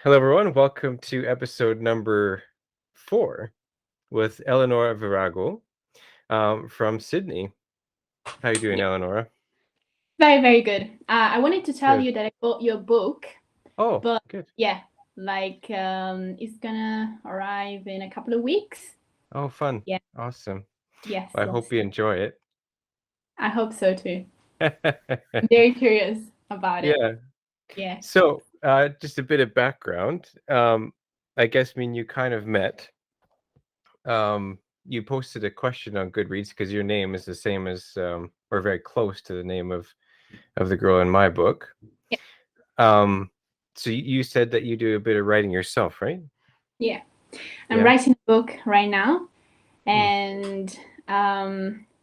Hello, everyone. Welcome to episode number 4 with Eleonora Virago from Sydney. How you doing, Yeah, Eleonora? very, very good. I wanted to tell Good. you that I bought your book, Oh, but good. yeah, it's gonna arrive in a couple of weeks. Oh, fun. Yeah, Awesome. yes, Well, I yes. hope you enjoy it. I hope so too. I'm very curious about it. Yeah. Yeah, So, just a bit of background. I guess you kind of met. You posted a question on Goodreads because your name is the same as, or very close to the name of the girl in my book. yeah, Um, so you said that you do a bit of writing yourself, right? yeah. I'm Yeah. writing a book right now, Mm, and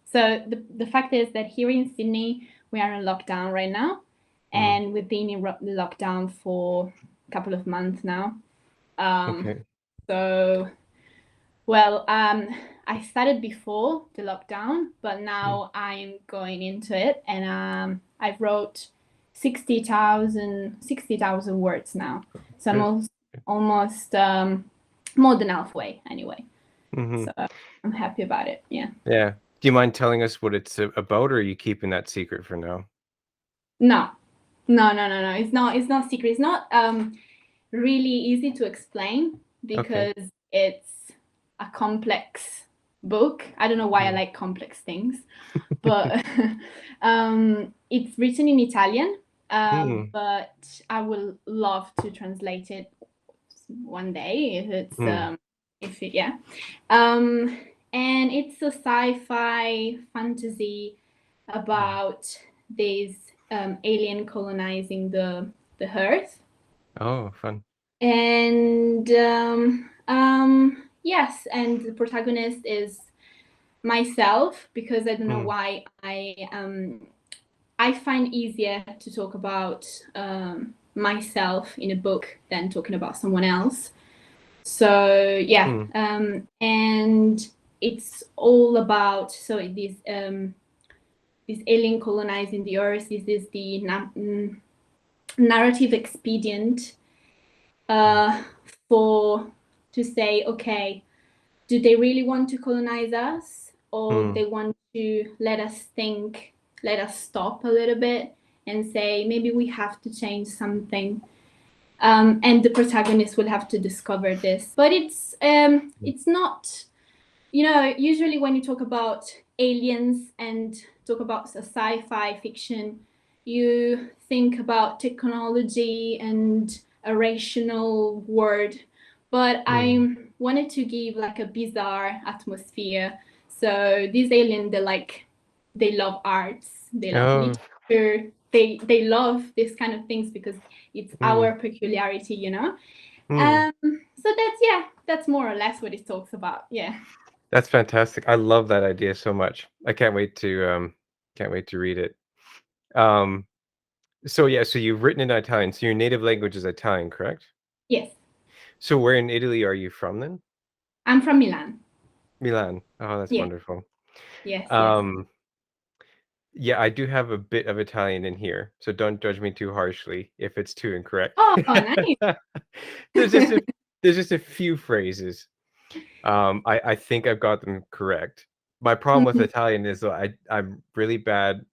so the fact is that here in Sydney we are in lockdown right now, mm, and we've been in lockdown for a couple of months now. Um, okay. so Well, I started before the lockdown, but Mm, now I'm going into it, and I've wrote 60,000 words now. So I'm good. almost more than halfway anyway. Hmm. So I'm happy about it. Yeah. Yeah. Do you mind telling us what it's about, or are you keeping that secret for now? No, no. It's not secret. It's not really easy to explain Okay. because it's a complex book. I don't know why I Mm. like complex things, but it's written in Italian. Mm. But I will love to translate it one day Mm. if it yeah. Um, and it's a sci-fi fantasy Mm. about this alien colonizing the Earth, Oh, fun. and yes, and the protagonist is myself because I don't know Mm. why I find easier to talk about myself in a book than talking about someone else. So yeah, Mm. and it's all about this alien colonizing the Earth. This is the narrative expedient Mm. uh, for to say, okay, do they really want to colonize us, or Mm. they want to let us think, let us stop a little bit and say maybe we have to change something, and the protagonist will have to discover this. But it's not, usually when you talk about aliens and talk about a sci-fi fiction, you think about technology and a rational world, but Mm. I wanted to give like a bizarre atmosphere. So these aliens, they love arts, they love Oh. literature, they love this kind of things because it's Mm. our peculiarity. Mm. So that's more or less what it talks about. Yeah. That's fantastic. I love that idea so much. I can't wait to read it. Um, so yeah, so you've written in Italian. So your native language is Italian, correct? Yes. So where in Italy are you from then? I'm from Milan. Milan. Oh, that's Yeah. wonderful. Yes, yes. Um, yeah, I do have a bit of Italian in here, so don't judge me too harshly if it's too incorrect. Oh, nice. There's just a there's just a few phrases. I think I've got them correct. My problem with Mhm. Italian is that I'm really bad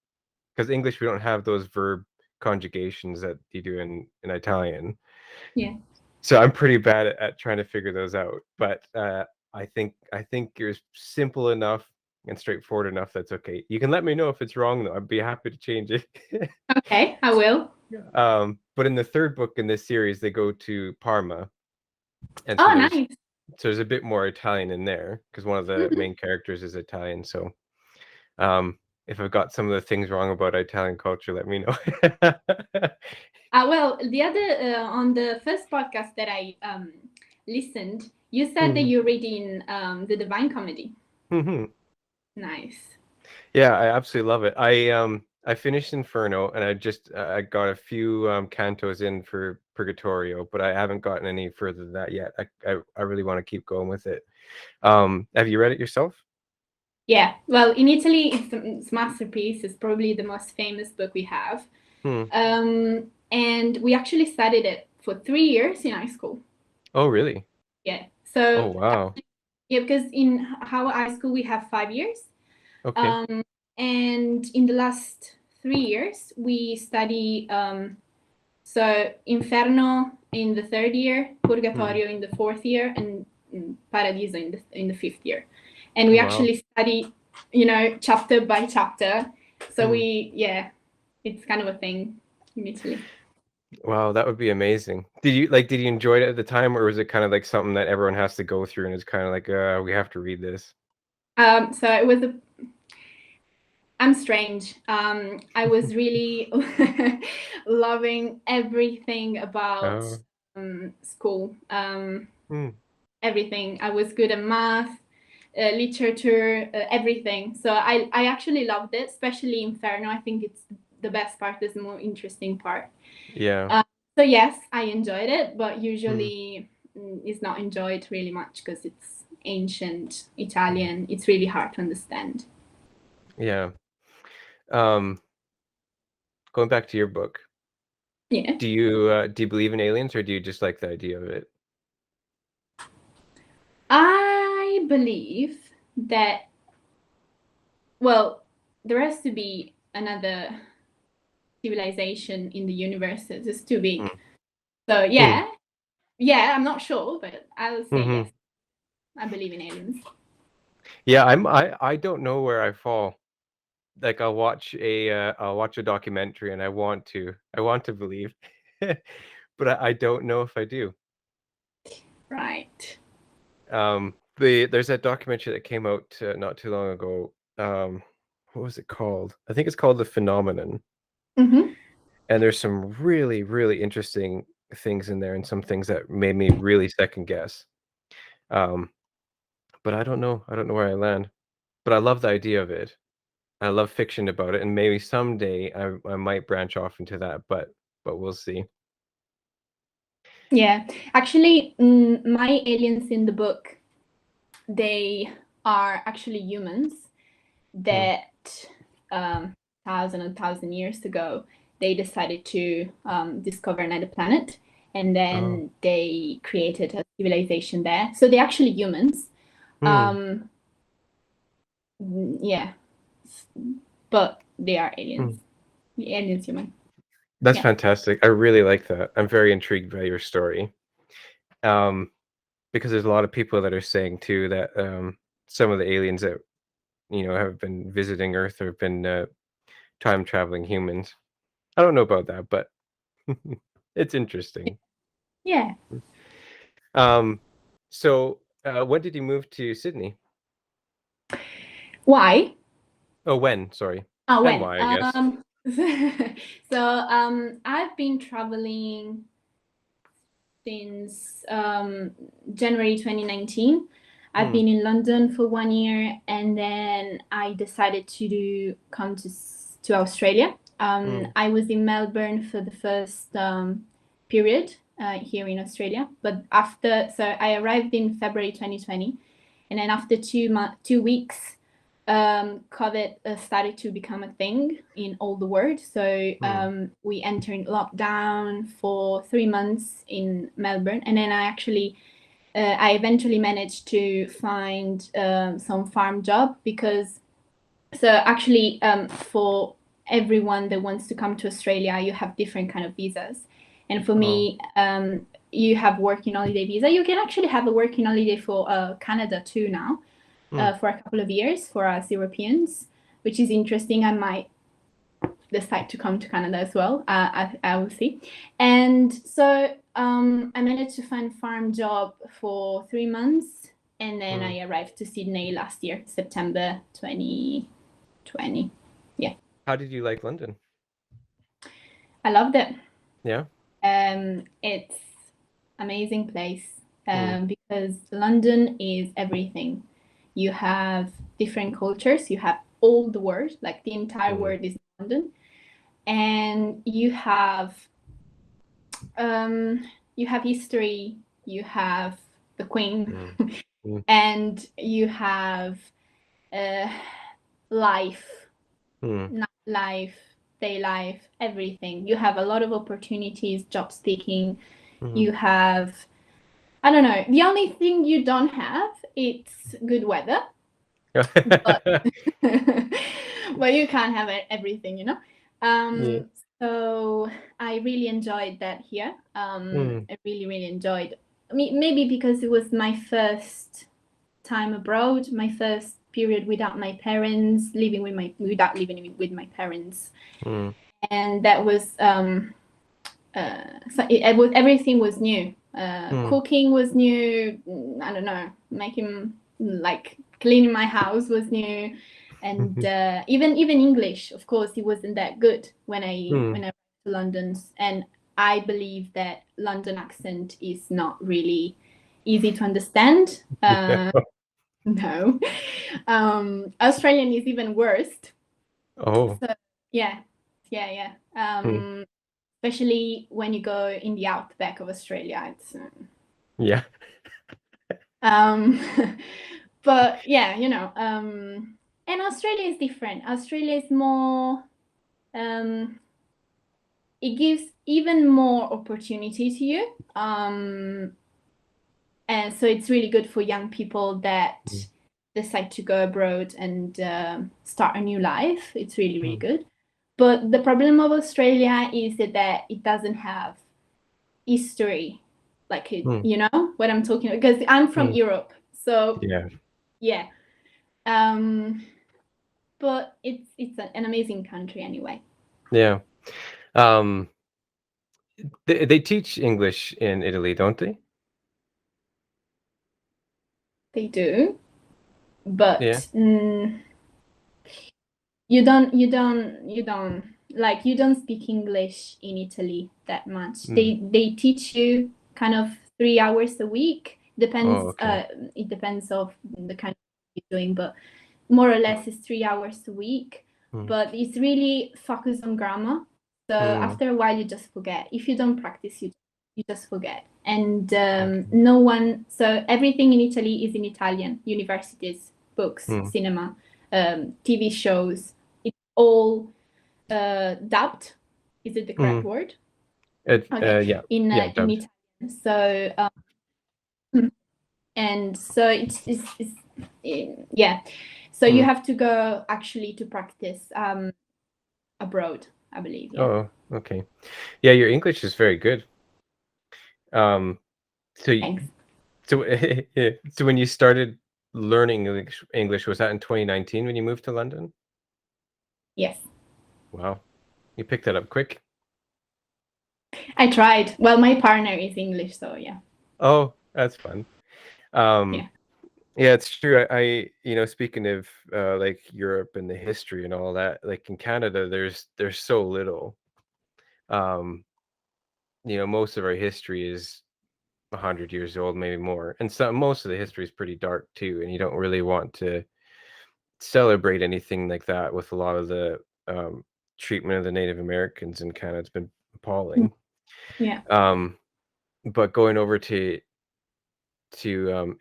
because English we don't have those verb conjugations that you do in Italian. Yeah. So I'm pretty bad at trying to figure those out. But I think you're simple enough and straightforward enough that's okay. You can let me know if it's wrong though. I'd be happy to change it. Okay, I will. But in the third book in this series, they go to Parma, and so Oh, there's nice. so there's a bit more Italian in there because one of the Mhm. main characters is Italian. So um, if I've got some of the things wrong about Italian culture, let me know. Well, the other on the first podcast that I listened, you said that Mhm. you're reading the Divine Comedy. Mhm. Nice. Yeah, I absolutely love it. I finished Inferno and I got a few cantos in for Purgatorio, but I haven't gotten any further than that yet. I really want to keep going with it. Have you read it yourself? Yeah. Well, in Italy, it's masterpiece. It's probably the most famous book we have. Hmm. And we actually studied it for 3 years in high school. Oh, really? Yeah. Oh, So wow. yeah, because in our high school we have 5 years, Okay. and in the last 3 years we study so Inferno in the third year, Purgatorio in the fourth year, and Paradiso in the fifth year. And we Wow. actually study, chapter by chapter. So Mm. it's kind of a thing in Italy. Wow, that would be amazing. Did you enjoy it at the time, or was it kind of like something that everyone has to go through and it's kind of like, we have to read this? So it was I'm strange. I was really loving everything about Oh. school. Mm. Everything. I was good at math, literature, everything. So I actually loved it, especially Inferno. I think it's the best part, is the more interesting part. Yeah. So yes, I enjoyed it, but Mm. usually it's not enjoyed really much because it's ancient Italian. It's really hard to understand. Yeah. Um, Going back to your book, Yeah. do you believe in aliens, or do you just like the idea of it? I believe that, well, there has to be another civilization in the universe. It's too big. Mm. So Mm. yeah, I'm not sure, but I will say Mhm. yes. I believe in aliens. Yeah, I don't know where I fall. Like, I'll watch a documentary and I want to believe, but I don't know if I do. Right. There's that documentary that came out, not too long ago. What was it called? I think it's called The Phenomenon, Mm-hmm. and there's some really, really interesting things in there and some things that made me really second guess. Um, but I don't know where I land, but I love the idea of it. I love fiction about it, and maybe someday I might branch off into that, but we'll see. Yeah. Actually, my aliens in the book, they are actually humans Mm. that thousand and thousand years ago they decided to discover another planet, and Oh. then they created a civilization there. So they're actually humans. Mm. Um, yeah, but they are Mm. aliens. The aliens human. That's Yeah. fantastic. I really like that. I'm very intrigued by your story. Um, because there's a lot of people that are saying too that some of the aliens that have been visiting Earth have been time traveling humans. I don't know about that, but it's interesting. Yeah. Um, so when did you move to Sydney? Why? Oh, when? Sorry, and When? why? I guess. So I've been traveling since January 2019. I've Mm. been in London for 1 year, and then I decided come to Australia. Mm. I was in Melbourne for the first period here in Australia, but so I arrived in February 2020, and then after 2 weeks, COVID started to become a thing in all the world. So Mm. we entered lockdown for 3 months in Melbourne, and then I eventually managed to find some farm job because so actually for everyone that wants to come to Australia, you have different kind of visas, and for Oh. me, you have working holiday visa. You can actually have a working holiday for Canada too now Mm. for a couple of years for us Europeans, which is interesting. I might decide to come to Canada as well. I will see. And so I managed to find a farm job for 3 months, and then Mm. I arrived to Sydney last year, September 2020. Yeah, How did you like London? I loved it. Yeah. It's amazing place Mm. because London is everything. You have different cultures. You have all the world, like the entire Mm. world is London, and you have history. You have the Queen, Mm. Mm. and you have uh, life, Mm. life, day life, everything. You have a lot of opportunities, job seeking. Mhm. You have, I don't know, the only thing you don't have, it's good weather, but but you can't have everything, you know. Yeah. So I really enjoyed that here. Mm. I really enjoyed. Maybe because it was my first time abroad, my first period without my parents, without living with my parents, Mm. and that was so everything was new. Mm. Cooking was new. I don't know, making like cleaning my house was new, and even English, of course, it wasn't that good when I went to London. And I believe that London accent is not really easy to understand. No, Australian is even worse. Oh. So yeah, yeah. Mm. Especially when you go in the outback of Australia. It's Yeah. um, but yeah, and Australia is different. Australia is more. Um, it gives even more opportunity to you. And so it's really good for young people that Mm. decide to go abroad and start a new life. It's really Mm. good. But the problem of Australia is that it doesn't have history, like Mm. you know what I'm talking about, because I'm from Mm. Europe. So Yeah. yeah, um, but it's an amazing country anyway. Yeah. Um, they teach English in Italy, don't they? They do, Yeah. but you don't like you don't speak English in Italy that much. Mm. They teach you kind of 3 hours a week. Oh, Depends. okay. It depends of the kind of you're doing, but more or less it's 3 hours a week. Mm. But it's really focused on grammar. So Mm. after a while, you just forget. If you don't practice, you just forget. And Okay. no one. So everything in Italy is in Italian. Universities, books, Mm. cinema, TV shows. It's all dubbed. Is it the correct Mm. word? Okay, Yeah. Yeah, in dubbed. Italian. So and so it's yeah. So you Mm. have to go actually to practice abroad, I believe. Yeah. Oh, okay. Yeah, your English is very good. Um, so y Thanks. so yeah, so when you started learning English, was that in 2019 when you moved to London? Yes, Wow, you picked that up quick. I tried. Well, my partner is English, so yeah, Oh, that's fun. Um, yeah, yeah, it's true. Speaking of like Europe and the history and all that, like in Canada, there's so little. Um, most of our history is 100 years old, maybe more, and most of the history is pretty dark too. And you don't really want to celebrate anything like that with a lot of the um, treatment of the Native Americans in Canada. It's been mm, appalling. yeah, Um, but going over to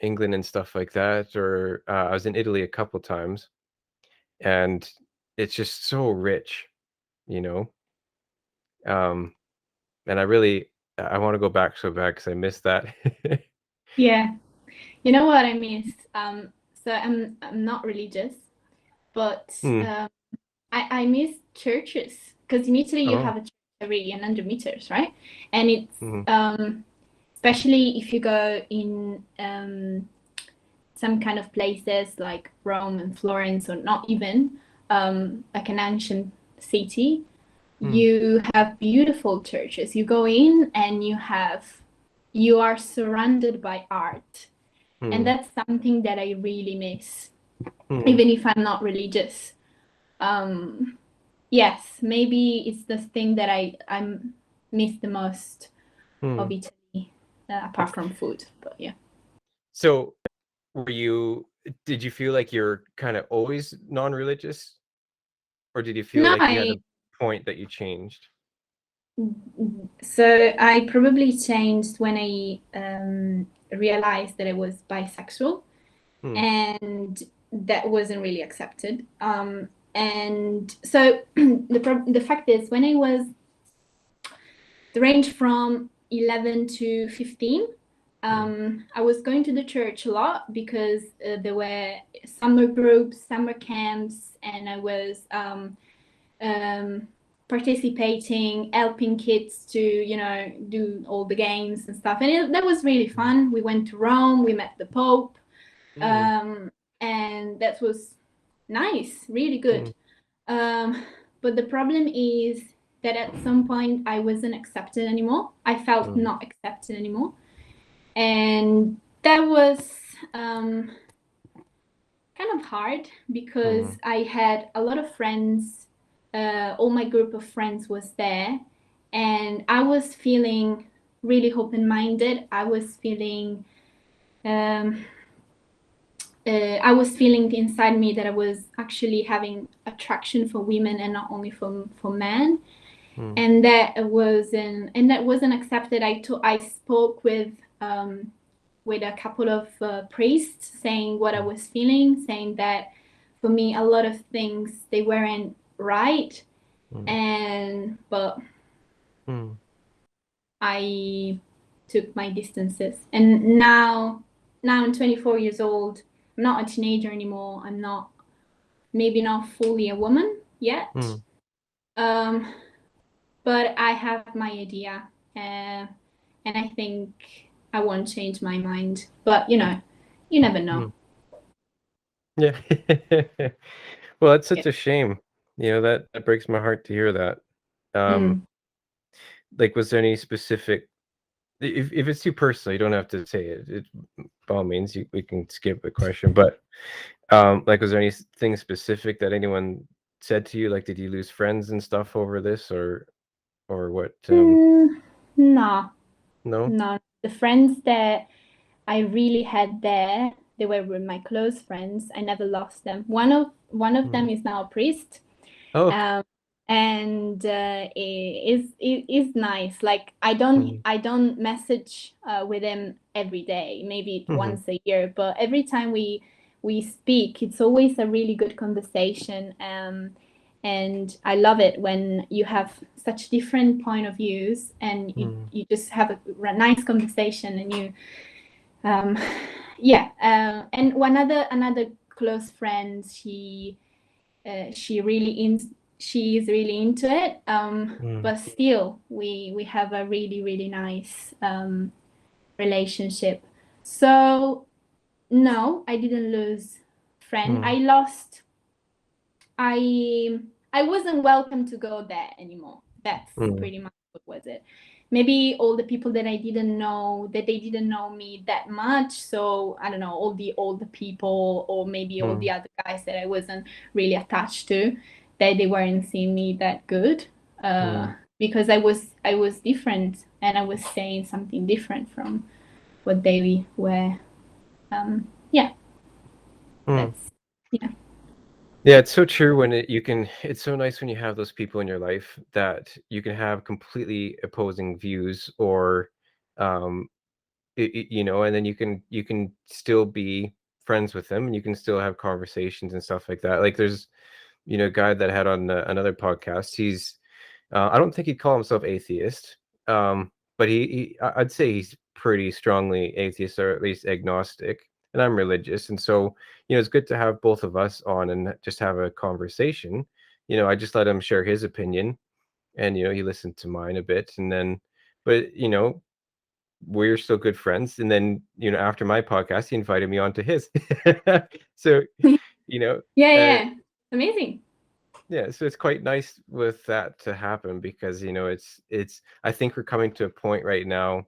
England and stuff like that, or I was in Italy a couple times, and it's just so rich, you know. Um, and I want to go back so bad because I miss that. yeah. You know what I miss? So I'm not religious, but Hmm. I miss churches because in Italy you Oh. have a church every 100 meters, right? And it's Hmm. especially if you go in some kind of places like Rome and Florence, or not even like an ancient city, Hmm. you have beautiful churches. You go in and you are surrounded by art. And Hmm. that's something that I really miss, Hmm. even if I'm not religious. Um, yes, maybe it's the thing that I miss the most Hmm. of Italy, apart from food. But yeah. So, did you feel like you're kind of always non-religious, or did you feel No, like you had a point that you changed? so I probably changed when I realized that I was bisexual, Hmm. and that wasn't really accepted. And so the fact is, when I was the range from 11 to 15. I was going to the church a lot because there were summer groups, summer camps, and I was participating, helping kids to, do all the games and stuff. And that was really fun. We went to Rome, we met the Pope, and that was nice, really good. But the problem is that at some point I wasn't accepted anymore. I felt not accepted anymore. And that was kind of hard because I had a lot of friends. All my group of friends was there, and I was feeling really open-minded. I was feeling inside me that I was actually having attraction for women and not only for men. And that wasn't accepted. I spoke with a couple of priests saying what I was feeling, saying that for me a lot of things they weren't right, but I took my distances. And now I'm 24 years old. I'm not a teenager anymore. I'm not, maybe not fully a woman yet. But I have my idea, and I think I won't change my mind. But you never know. Yeah. Well, that's such a shame. That breaks my heart to hear that. Like, was there any specific, if it's too personal, you don't have to say it. By all means, we can skip the question. But like, was there anything specific that anyone said to you? Like, did you lose friends and stuff over this, or what? No. No. The friends that I really had there, they were my close friends. I never lost them. One of them is now a priest. Oh. And it is nice. Like I don't message with him every day, maybe once a year, but every time we speak, it's always a really good conversation. And I love it when you have such different point of views and you just have a nice conversation and you and another close friend, she is really into it, but still we have a really, really nice relationship. So no, I didn't lose friend. I wasn't welcome to go there anymore. That's pretty much what was it. Maybe all the people that I didn't know, that they didn't know me that much. So I don't know, all the older people, or maybe all the other guys that I wasn't really attached to, that they weren't seeing me that good. Because I was different and I was saying something different from what they were. That's Yeah, it's so true when it's so nice when you have those people in your life that you can have completely opposing views, or um and then you can still be friends with them, and you can still have conversations and stuff like that. Like, there's a guy that I had on another podcast. He's I don't think he'd call himself atheist, but I'd say he's pretty strongly atheist, or at least agnostic, and I'm religious. And so it's good to have both of us on and just have a conversation. I just let him share his opinion, and he listened to mine a bit, and then but we're still good friends. And then after my podcast, he invited me onto his. So uh, amazing. yeah, so it's quite nice with that to happen, because it's I think we're coming to a point right now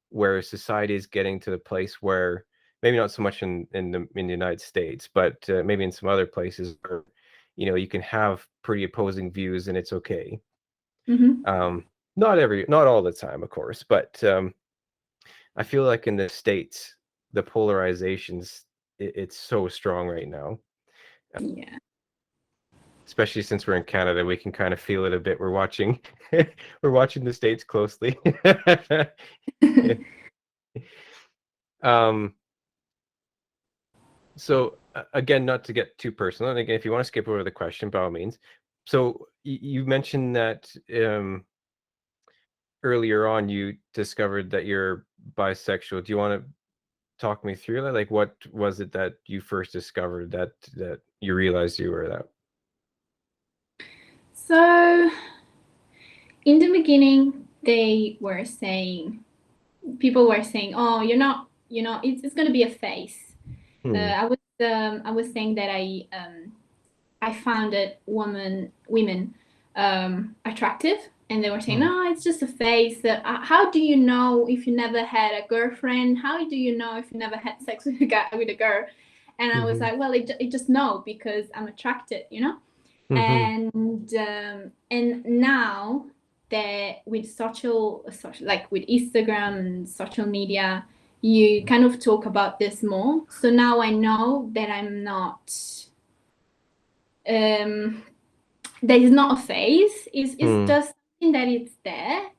where society is getting to the place where, maybe not so much in the United States, but maybe in some other places, where you can have pretty opposing views and it's okay. Not all the time, of course, but I feel like in the States, the polarizations, it's so strong right now. Yeah. Especially since we're in Canada, we can kind of feel it a bit. We're watching we're watching the States closely. um so again, not to get too personal, and again, if you want to skip over the question, by all means. So you mentioned that earlier on you discovered that you're bisexual. Do you want to talk me through that? Like, what was it that you first discovered that you realized you were that? So in the beginning, people were saying, "Oh, you're not, it's going to be a phase." I was saying that I found it women attractive, and they were saying, "No, it's just a phase. How do you know if you never had a girlfriend? How do you know if you never had sex with a guy, with a girl?" And I was like, "Well, I just know because I'm attracted, you know." And now that with social like with Instagram and social media, you kind of talk about this more. So now I know that I'm not that is not a phase. It's just something that it's there,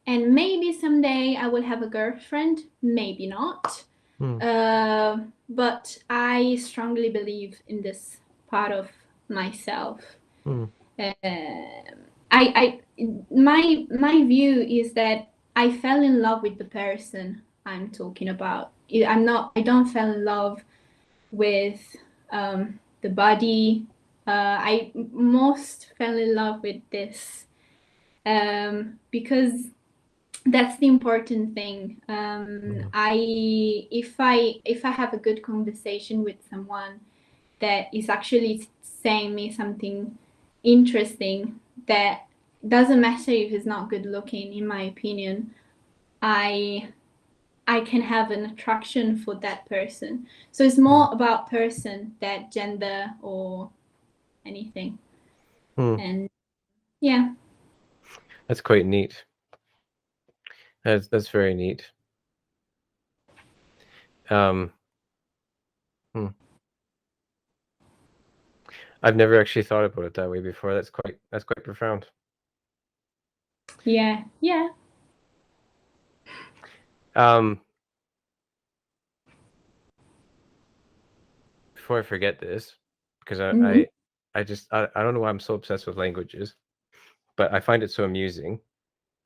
and maybe someday I will have a girlfriend, maybe not. But I strongly believe in this part of myself. My view is that I fell in love with the person I'm talking about. I don't fall in love with the body. I most fell in love with this because that's the important thing. If I have a good conversation with someone that is actually saying me something interesting, that doesn't matter if it's not good looking, in my opinion, I can have an attraction for that person. So it's more about person than gender or anything. And yeah, That's quite neat. That's very neat. I've never actually thought about it that way before. That's quite profound. yeah. Before I forget this, because Mm-hmm. I just I don't know why I'm so obsessed with languages, but I find it so amusing.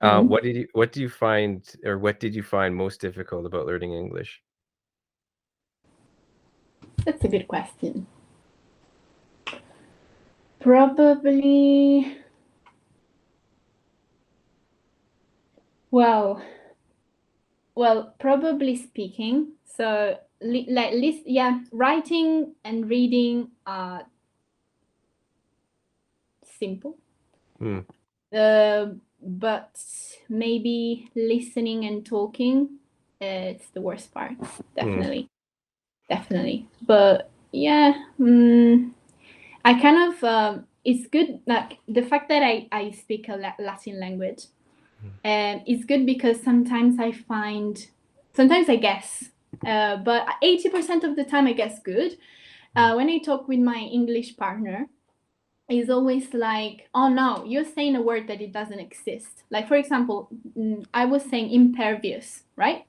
Mm-hmm. What do you find, or what did you find most difficult about learning English? That's a good question. Probably, well, probably speaking. So, writing and reading are simple. But maybe listening and talking, it's the worst part. Definitely. But yeah, I kind of it's good, like the fact that I speak a Latin language. It's good because sometimes I guess, but 80% of the time I guess good. When I talk with my English partner, it's always like, "Oh no, you're saying a word that it doesn't exist." Like, for example, I was saying impervious, right?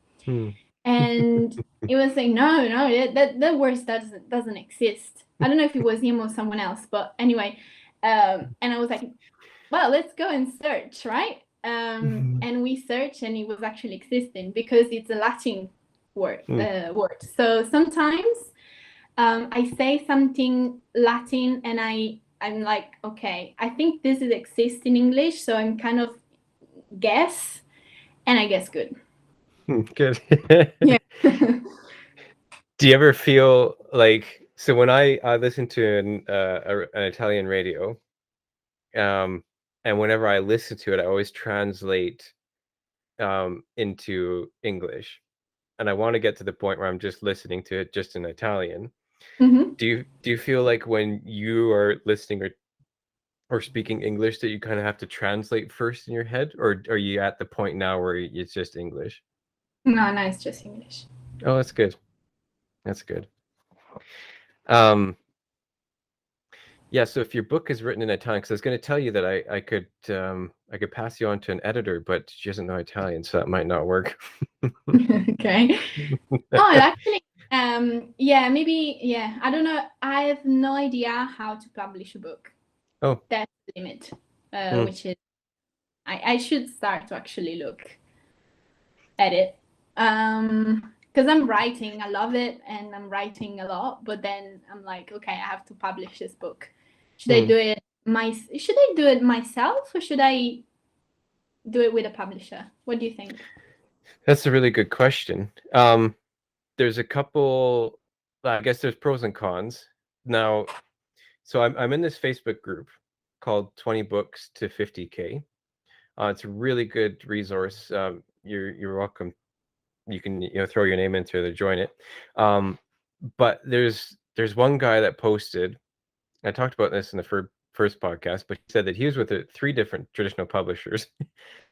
And it was saying, "No, that word doesn't exist." I don't know if it was him or someone else, but anyway, and I was like, "Well, let's go and search," right? And we searched, and it was actually existing because it's a Latin word. So sometimes I say something Latin, and I'm like, okay, I think this is exist in English, so I'm kind of guess, and I guess good. Good. Yeah. Do you ever feel like, so when I listen to an Italian radio, and whenever I listen to it, I always translate into English, and I want to get to the point where I'm just listening to it just in Italian. Mm-hmm. Do you feel like when you are listening or speaking English that you kind of have to translate first in your head, or are you at the point now where it's just English? No, it's just English. Oh, that's good. That's good. Um, yeah, so if your book is written in Italian, because I was going to tell you that I could pass you on to an editor, but she doesn't know Italian, so that might not work. Okay. Oh, actually, yeah, maybe, yeah. I don't know. I have no idea how to publish a book. Oh, That's the limit, which is I should start to actually look at it. Because I'm writing, I love it, and I'm writing a lot. But then I'm like, okay, I have to publish this book. Should I do it Should I do it myself, or should I do it with a publisher? What do you think? That's a really good question. There's a couple, I guess there's pros and cons. Now, so I'm in this Facebook group called 20 Books to 50K. It's a really good resource. You're welcome. You can throw your name into it to join it. But there's one guy that posted. I talked about this in the first podcast, but he said that he was with 3 different traditional publishers.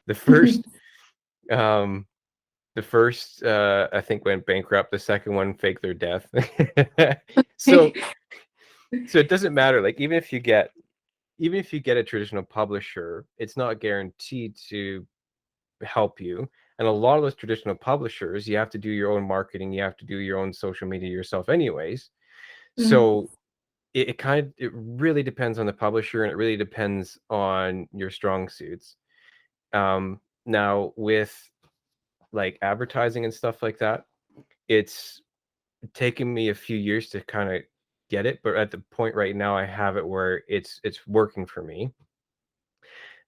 The first, um, I think went bankrupt. The second one faked their death. so it doesn't matter. Like even if you get a traditional publisher, it's not guaranteed to help you. And a lot of those traditional publishers, you have to do your own marketing, you have to do your own social media yourself anyways. So it really depends on the publisher, and it really depends on your strong suits. Now with like advertising and stuff like that, it's taken me a few years to kind of get it, but at the point right now I have it where it's working for me.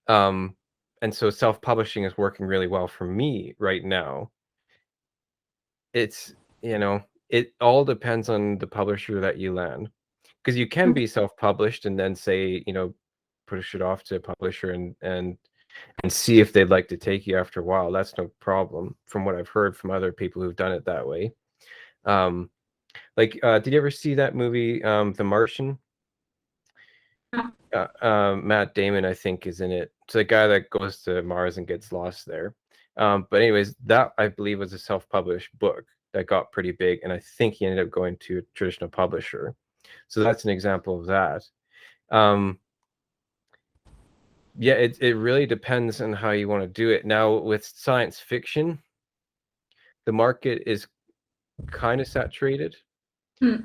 And so self-publishing is working really well for me right now. It's, it all depends on the publisher that you land, because you can be self-published and then say, push it off to a publisher and see if they'd like to take you after a while. That's no problem, from what I've heard from other people who've done it that way. Did you ever see that movie, The Martian? Matt Damon, I think, is in it. It's the guy that goes to Mars and gets lost there. But anyways, that I believe was a self-published book that got pretty big, and I think he ended up going to a traditional publisher. So that's an example of that. Yeah, it really depends on how you want to do it. Now with science fiction, the market is kind of saturated. But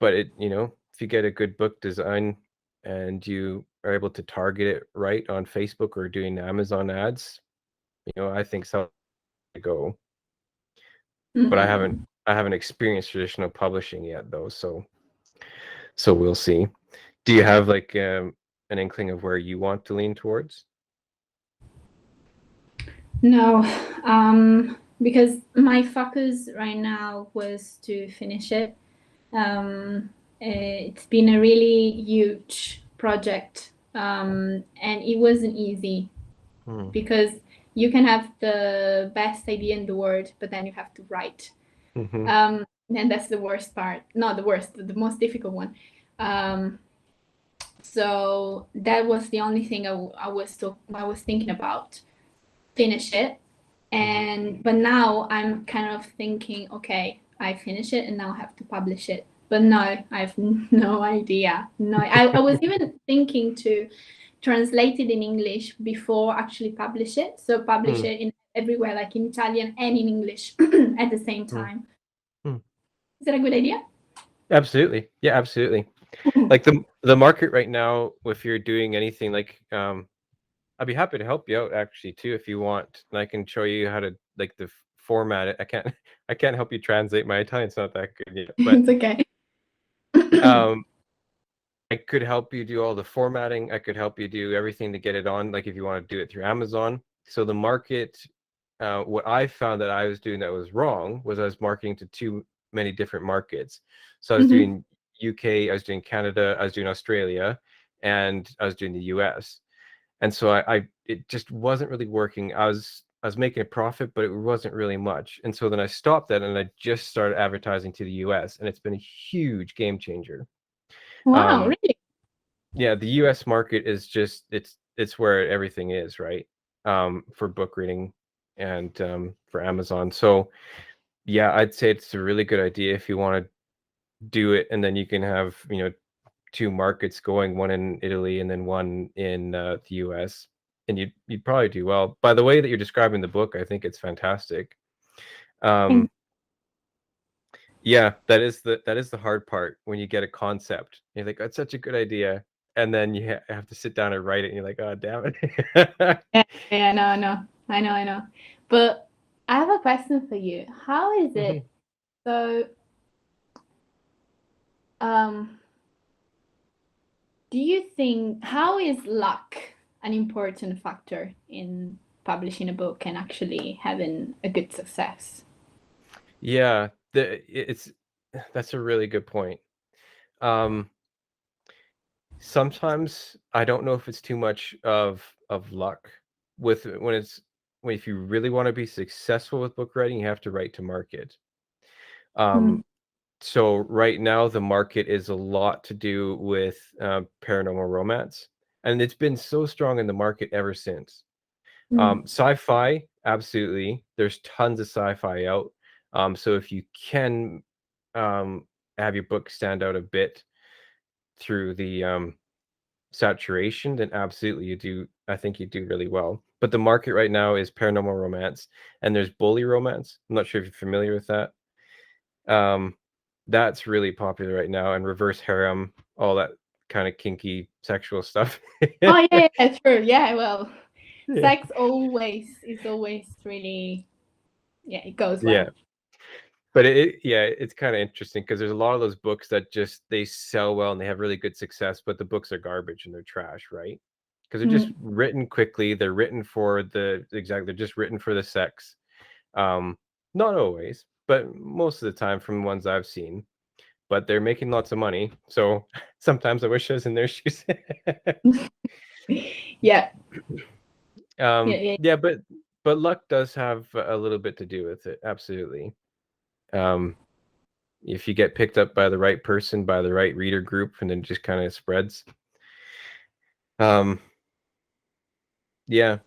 if you get a good book design and you are able to target it right on Facebook or doing Amazon ads, I think so to go. But I haven't experienced traditional publishing yet though, so we'll see. Do you have like an inkling of where you want to lean towards? No, because my focus right now was to finish it. It's been a really huge project, and it wasn't easy because you can have the best idea in the world, but then you have to write. And that's the worst part. Not the worst, the most difficult one. So that was the only thing I was thinking about. Finish it. But now I'm kind of thinking, okay, I finish it and now I have to publish it. But no, I have no idea. No, I was even thinking to translate it in English before actually publish it. So publish it in everywhere, like in Italian and in English at the same time. Is that a good idea? Absolutely. Yeah, absolutely. Like the market right now, if you're doing anything like I'd be happy to help you out actually too if you want, and I can show you how to like the format it. I can't help you translate. My Italian's not that good yet, but it's okay. I could help you do all the formatting. I could help you do everything to get it on, like if you want to do it through Amazon. So the market, what I found that I was doing that was wrong was I was marketing to too many different markets. So I was doing UK, I was doing Canada, I was doing Australia, and I was doing the US. And so it just wasn't really working. I was making a profit, but it wasn't really much. And so then I stopped that and I just started advertising to the US, and it's been a huge game changer. Wow, really? Yeah, the US market is just it's where everything is, right? For book reading and for Amazon. So yeah, I'd say it's a really good idea if you want to do it, and then you can have, 2 markets going, one in Italy and then one in the US. And you'd probably do well. By the way that you're describing the book, I think it's fantastic. Yeah, that is the hard part when you get a concept. You're like, that's such a good idea. and then you have to sit down and write it, and you're like, oh damn it. Yeah, no, no, I know. But I have a question for you. How is Mhm. it? So, um, do you think how is luck an important factor in publishing a book and actually having a good success? Yeah, that's a really good point. Um, Sometimes I don't know if it's too much of luck with when if you really want to be successful with book writing, you have to write to market. Mm, Um, so right now the market is a lot to do with paranormal romance, and it's been so strong in the market ever since. mm, Sci-fi, absolutely. There's tons of sci-fi out. So if you can um, have your book stand out a bit through the saturation, then absolutely you do. I think you do really well. But the market right now is paranormal romance, and there's bully romance. I'm not sure if you're familiar with that. Um, that's really popular right now, and reverse harem, all that kind of kinky sexual stuff. oh yeah, yeah, sure. Yeah, well, Yeah. sex always is always really, yeah, it goes Yeah. well. But yeah, it's kind of interesting because there's a lot of those books that just they sell well and they have really good success, but the books are garbage and they're trash, right? Because they're just Mm, written quickly. They're written for they're just written for the sex. Um, Not always, but most of the time from the ones I've seen. But they're making lots of money, so sometimes I wish I was in their shoes. yeah, yeah, yeah. Yeah, but luck does have a little bit to do with it. Absolutely. Um, if you get picked up by the right person, by the right reader group, and then it just kind of spreads. Um, yeah,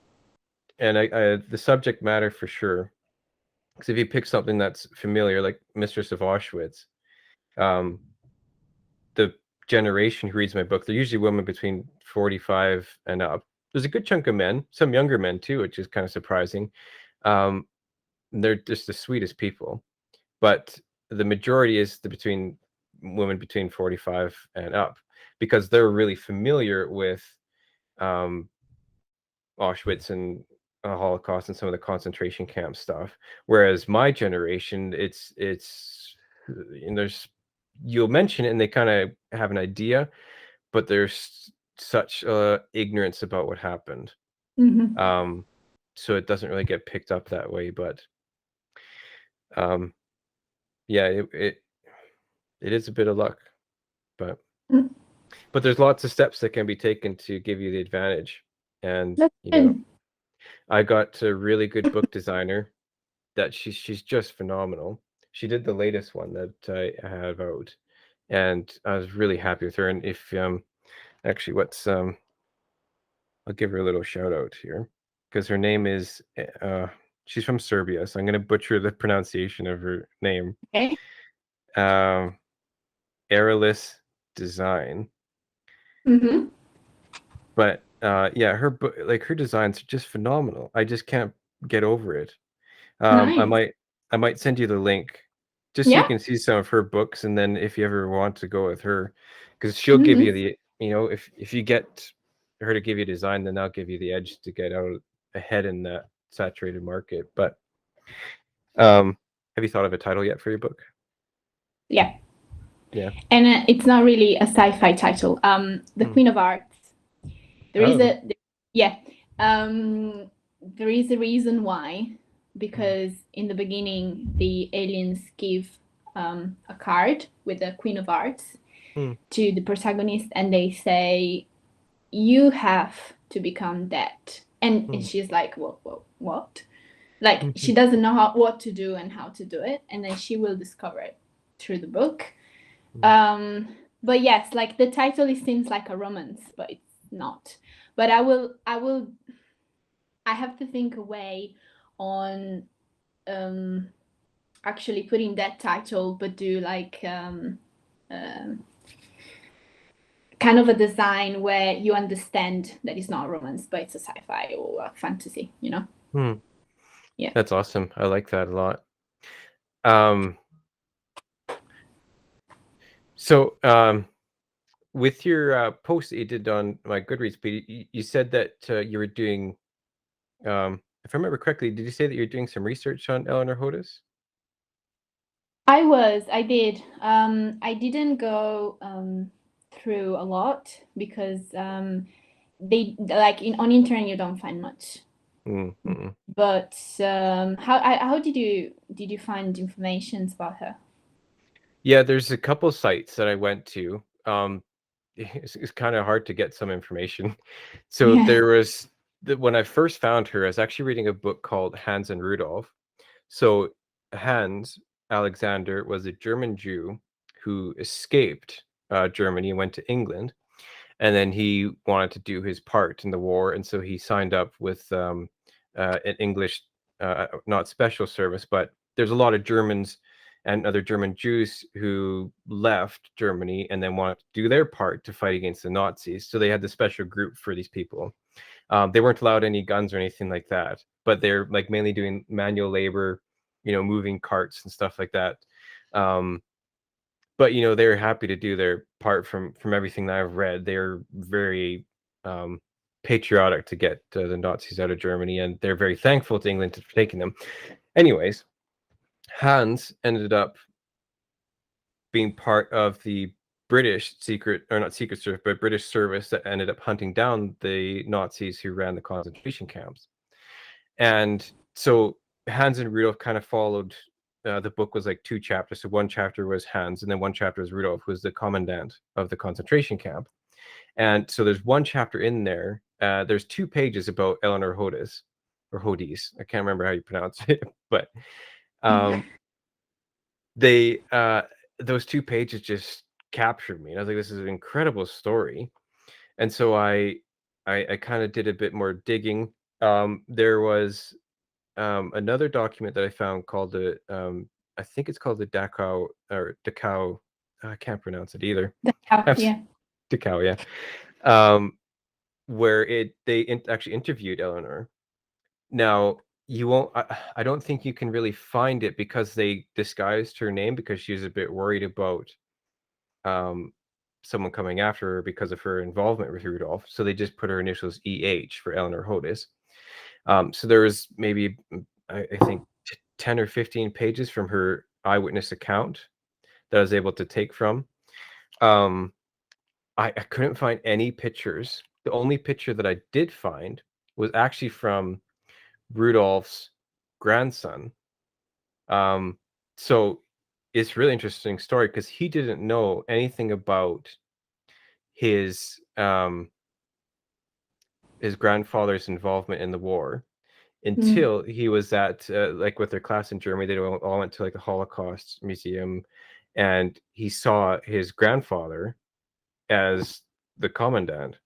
and I the subject matter for sure. Because if you pick something that's familiar, like Mistress of Auschwitz, um, the generation who reads my book, they're usually women between 45 and up. There's a good chunk of men, some younger men too, which is kind of surprising. Um, they're just the sweetest people, but the majority is the between women between 45 and up because they're really familiar with um, Auschwitz and Holocaust and some of the concentration camp stuff. Whereas my generation, and there's you'll mention it and they kind of have an idea, but there's such ignorance about what happened. Hmm. Um, so it doesn't really get picked up that way. But um, yeah, it is a bit of luck, but there's lots of steps that can be taken to give you the advantage. And That's good. I got a really good book designer that she's just phenomenal. She did the latest one that I have out, and I was really happy with her. And if actually, I'll give her a little shout out here because her name is she's from Serbia, so I'm gonna butcher the pronunciation of her name. Okay. Um, Aerilis Design, Hmm. but yeah, her book, like her designs are just phenomenal. I just can't get over it. Um, I Nice. might I might send you the link just so you Yeah. can see some of her books, and then if you ever want to go with her, because she'll give Hmm. you if you get her to give you design, then I'll give you the edge to get out ahead in that saturated market. But have you thought of a title yet for your book? Yeah. Yeah. And it's not really a sci-fi title. The Hmm. Queen of Hearts. There is Oh. yeah. Um, there is a reason why, Hmm. because in the beginning the aliens give a card with the Queen of Hearts Hmm. to the protagonist, and they say you have to become that, and Hmm. she's like, what? Like Hmm. she doesn't know what to do and how to do it, and then she will discover it through the book. Hmm. um but yes, like the title, it seems like a romance, but it's not. But I have to think a way on um actually putting that title, but do like um kind of a design where you understand that it's not a romance, but it's a sci-fi or a fantasy, you know? Hmm. Yeah. That's awesome. I like that a lot. Um, so with your post that you did on my Goodreads, but you said that you were doing, if I remember correctly, did you say that you're doing some research on Eleanor Hodis? I did. I didn't go through a lot because they like on internet you don't find much. Mm-hmm. But how did you find information about her? Yeah, there's a couple sites that I went to. It's kind of hard to get some information. So Yeah. there was when I first found her, I was actually reading a book called Hans and Rudolph. So Hans Alexander was a German Jew who escaped Germany and went to England, and then he wanted to do his part in the war, and so he signed up with an English, not special service, but there's a lot of Germans and other German Jews who left Germany and then wanted to do their part to fight against the Nazis. So they had the special group for these people. They weren't allowed any guns or anything like that, but they're like mainly doing manual labor, moving carts and stuff like that. Um, but they're happy to do their part from everything that I've read. They're very um, patriotic to get the Nazis out of Germany, and they're very thankful to England for taking them. Anyways, Hans ended up being part of the British secret, or not secret service, but British service that ended up hunting down the Nazis who ran the concentration camps. And so Hans and Rudolph kind of followed. The book was like 2 chapters. So one chapter was Hans, and then one chapter was Rudolph, who was the commandant of the concentration camp. And so there's one chapter in there. There's 2 pages about Eleanor Hodis, or Hodis. I can't remember how you pronounce it, but they those 2 pages just captured me. And I was like, this is an incredible story. And so I kind of did a bit more digging. There was another document that I found called the I think it's called the Dachau, or Dachau. I can't pronounce it either. Yeah. Dachau, yeah. Where they actually interviewed Eleanor. Now you won't. I don't think you can really find it because they disguised her name because she was a bit worried about um, someone coming after her because of her involvement with Rudolph. So they just put her initials EH for Eleanor Hodis. So there was maybe, I think, 10 or 15 pages from her eyewitness account that I was able to take from. I couldn't find any pictures. The only picture that I did find was actually from Rudolph's grandson. So it's a really interesting story because he didn't know anything about his grandfather's involvement in the war until he was at like with their class in Germany. They all went to like the Holocaust Museum, and he saw his grandfather as the commandant.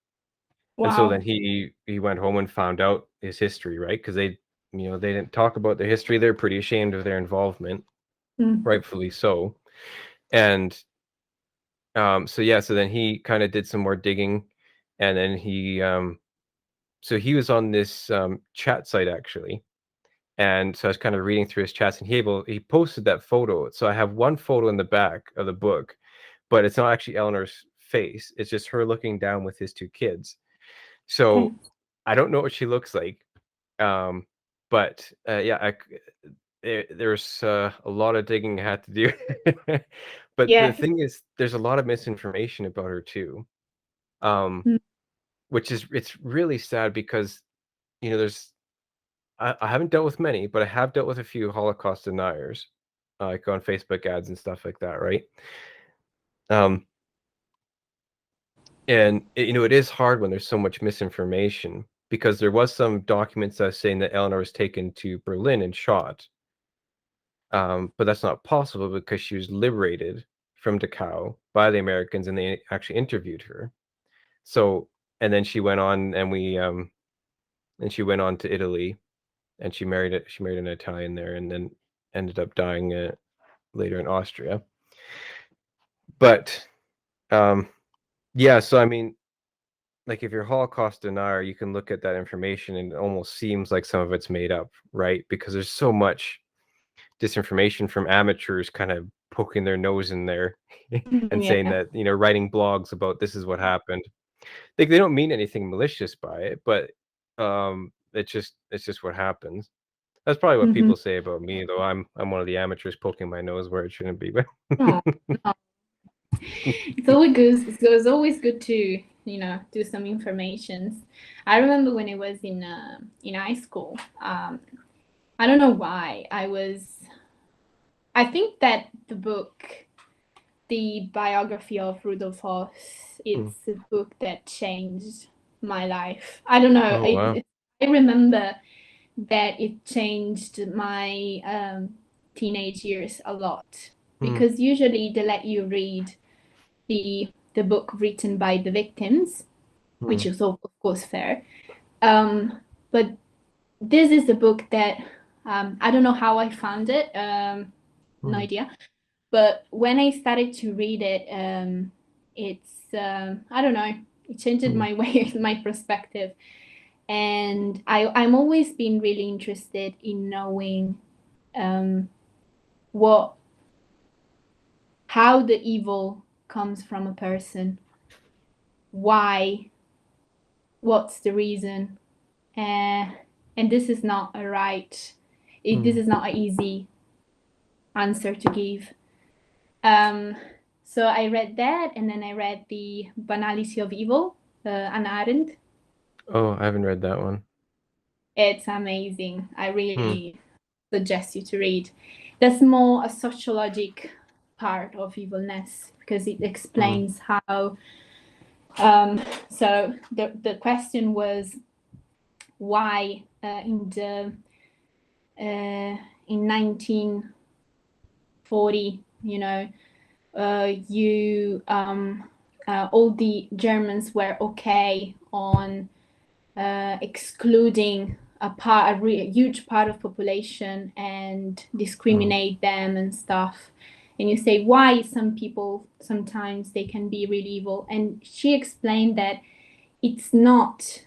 And so then Wow. he went home and found out his history, right? Because they didn't talk about their history. They're pretty ashamed of their involvement, rightfully so. And so yeah, so then he kind of did some more digging, and then so he was on this chat site actually. And so I was kind of reading through his chats, and he posted that photo. So I have one photo in the back of the book, but it's not actually Eleanor's face. It's just her looking down with his 2 kids. So I don't know what she looks like. But yeah, there's a lot of digging I had to do. But the Yeah. thing is, there's a lot of misinformation about her too. Which it's really sad because there's I haven't dealt with many, but I have dealt with a few Holocaust deniers, like on Facebook ads and stuff like that, right? And it is hard when there's so much misinformation, because there was some documents that saying that Eleanor was taken to Berlin and shot, but that's not possible because she was liberated from Dachau by the Americans, and they actually interviewed her. So, and then she went on, and she went on to Italy, and she married an Italian there, and then ended up dying later in Austria. But yeah, so I mean, like if you're a Holocaust denier, you can look at that information and it almost seems like some of it's made up, right? Because there's so much disinformation from amateurs kind of poking their nose in there and saying Yeah. that, writing blogs about this is what happened. Like, they don't mean anything malicious by it, but it's just what happens. That's probably what Mhm. people say about me, though. I'm one of the amateurs poking my nose where it shouldn't be. But Oh, no. It's always good to do some informations. I remember when I was in high school. I don't know why I think that the book, the biography of Rudolf Hoss, Mm. it's a book that changed my life. I don't know. Oh wow. I remember that it changed my teenage years a lot, Mm. because usually they let you read the book written by the victims, which Mm. is of course fair. But this is a book that I don't know how I found it. No Mm. idea. But when I started to read it, it's I don't know. It changed Mm. my way, my perspective, and I'm always been really interested in knowing what how the evil comes from a person, why, what's the reason, and this is not a right. This Mm. is not an easy answer to give. Um, so I read that, and then I read the Banality of Evil, Anna Arendt. Oh, I haven't read that one. It's amazing. I Mm. really suggest you to read. That's more a sociologic part of evilness, because it Mm. explains how. So the question was why in 1940, you all the Germans were okay on excluding a huge part of population and Mm. discriminate them and stuff. And you say why some people sometimes they can be really evil, and she explained that it's not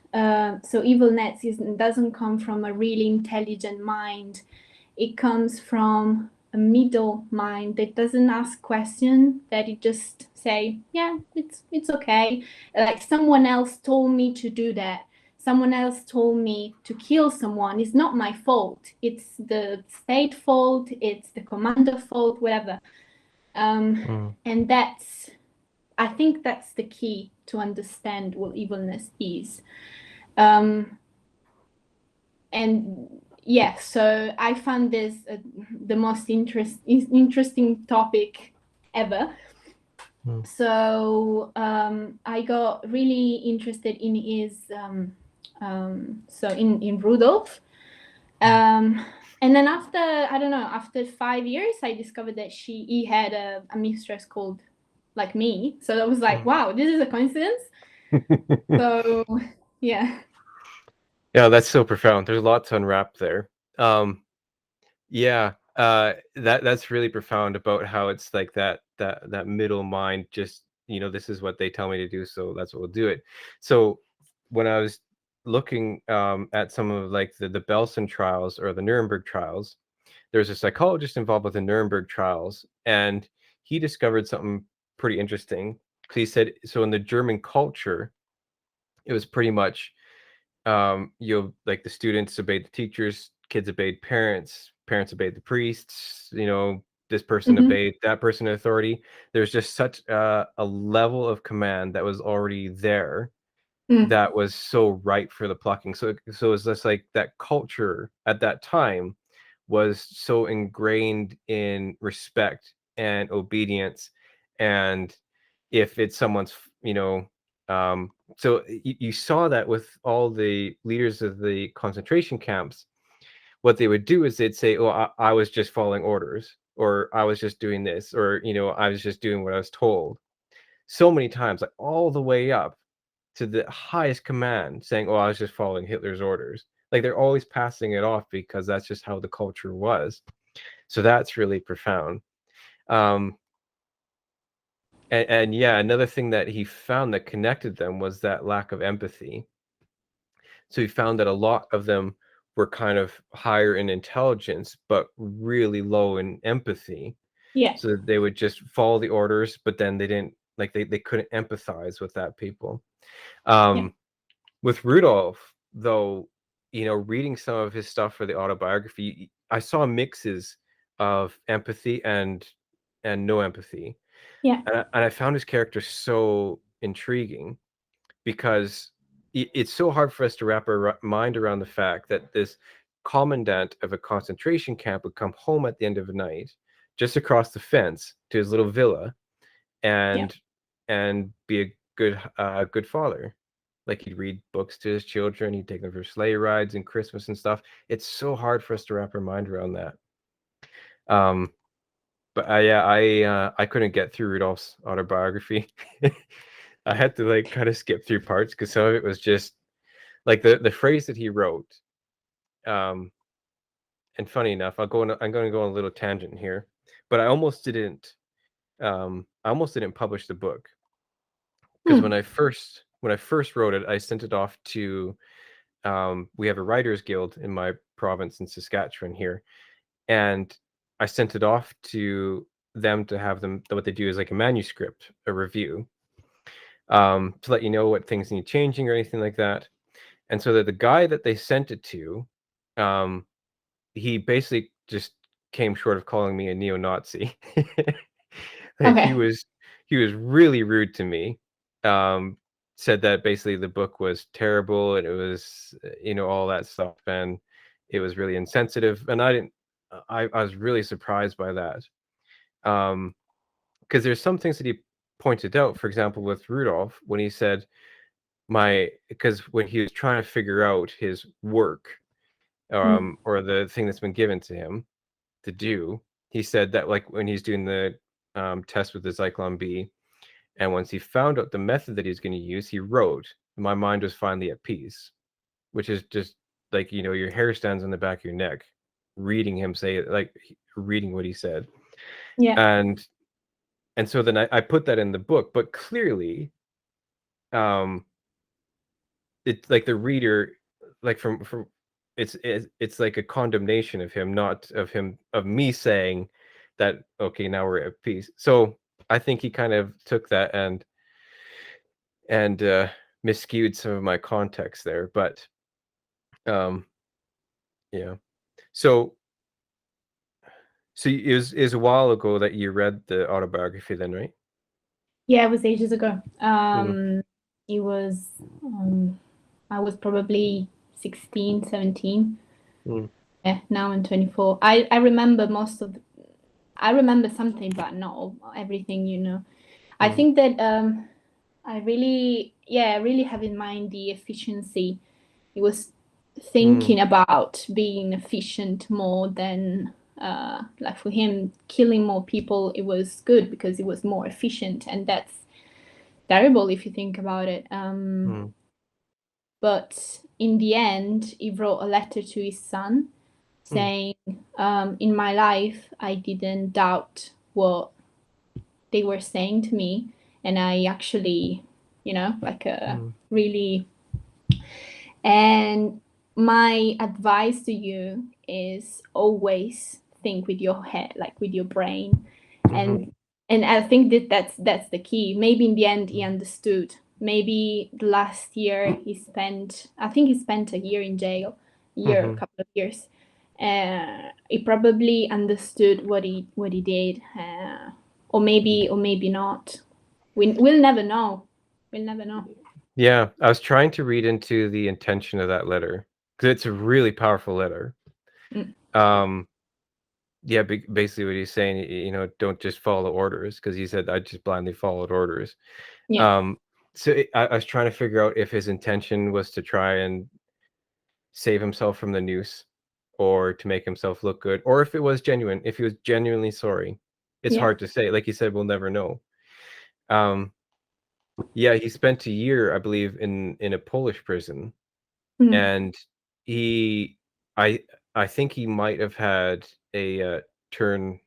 so evilness doesn't come from a really intelligent mind. It comes from a middle mind that doesn't ask questions, that it just say, yeah, it's okay. Like someone else told me to do that. Someone else told me to kill someone. It's not my fault. It's the state fault. It's the commander fault. Whatever. Mm. And I think that's the key to understand what evilness is. Um, and yeah, so I found this the most interesting topic ever. Mm. So I got really interested in his so in Rudolph. Mm. And then after, I don't know, after 5 years, I discovered that he had a mistress called like me. So I was like, Mm. wow, this is a coincidence. So yeah. Yeah, that's so profound. There's a lot to unwrap there. Yeah, that's really profound about how it's like that middle mind. Just, this is what they tell me to do, so that's what we'll do it. So when I was looking at some of like the Belsen trials or the Nuremberg trials, there's a psychologist involved with the Nuremberg trials, and he discovered something pretty interesting. So he said, so in the German culture, it was pretty much like the students obeyed the teachers, kids obeyed parents, parents obeyed the priests, this person Mm-hmm. obeyed that person in authority. There's just such a level of command that was already there Mm. that was so ripe for the plucking. So it's just like that culture at that time was so ingrained in respect and obedience. And if it's someone's, so you saw that with all the leaders of the concentration camps. What they would do is they'd say, oh, I was just following orders, or I was just doing this, or I was just doing what I was told. So many times, like all the way up to the highest command, saying, oh, I was just following Hitler's orders. Like they're always passing it off because that's just how the culture was. So that's really profound. um and yeah, another thing that he found that connected them was that lack of empathy. So he found that a lot of them were kind of higher in intelligence, but really low in empathy. Yeah. so that they would just follow the orders, but then they didn't like they couldn't empathize with that people. Yeah. Um, with Rudolph, though, reading some of his stuff for the autobiography, I saw mixes of empathy and no empathy, Yeah. and I found his character so intriguing because it's so hard for us to wrap our mind around the fact that this commandant of a concentration camp would come home at the end of the night, just across the fence to his little villa, Yeah. and be a good father. Like he'd read books to his children, he'd take them for sleigh rides and Christmas and stuff. It's so hard for us to wrap our mind around that. Um, but I couldn't get through Rudolph's autobiography. I had to like kind of skip through parts because some of it was just like the phrase that he wrote. Um, and funny enough, I'm going to go on a little tangent here, but I almost didn't. I almost didn't publish the book because Hmm. when I first wrote it, I sent it off to. We have a writers guild in my province in Saskatchewan here, and I sent it off to them to have them. What they do is like a manuscript, a review, to let you know what things need changing or anything like that. And so that the guy that they sent it to, um, he basically just came short of calling me a neo-Nazi. Like Okay. he was really rude to me. Um, said that basically the book was terrible and it was all that stuff, and it was really insensitive. And I didn't. I was really surprised by that. Because there's some things that he pointed out. For example, with Rudolph, when he said because when he was trying to figure out his work, Mm. or the thing that's been given to him to do, he said that like when he's doing the test with the Zyklon B, and once he found out the method that he's going to use, he wrote, "My mind was finally at peace," which is just like your hair stands on the back of your neck, reading him say it, like reading what he said, Yeah. and so then I put that in the book, but clearly, um, it's like the reader, like from it's like a condemnation of him, not of me saying that okay, now we're at peace. So I think he kind of took that and miscued some of my context there, but um yeah. So it was a while ago that you read the autobiography then, right? Yeah, it was ages ago. Mm, It was I was probably 16, 17. mm, Yeah, now I'm 24. I remember I remember something, but not everything, you know. I mm, think that I really have in mind the efficiency. It was mm, thinking about being efficient more than like for him killing more people. It was good because it was more efficient, and that's terrible if you think about it. mm, But in the end, he wrote a letter to his son mm, saying, in my life, I didn't doubt what they were saying to me. And I actually, like mm, really. And my advice to you is always think with your head, like with your brain, mhm, and I think that that's the key. Maybe in the end he mm, understood. Maybe the last year I think he spent a year in jail, a mhm. couple of years. He probably understood what he did, or maybe not. We'll never know. We'll never know. Yeah, I was trying to read into the intention of that letter because it's a really powerful letter. Mm, Um, yeah, basically what he's saying, don't just follow orders, because he said I just blindly followed orders. yeah, Um, so I was trying to figure out if his intention was to try and save himself from the noose, or to make himself look good, or if it was genuine, if he was genuinely sorry. It's yeah. hard to say. Like you said, we'll never know. Um, yeah, he spent a year, I believe, in a Polish prison, Mm, and he I I think he might have had a turn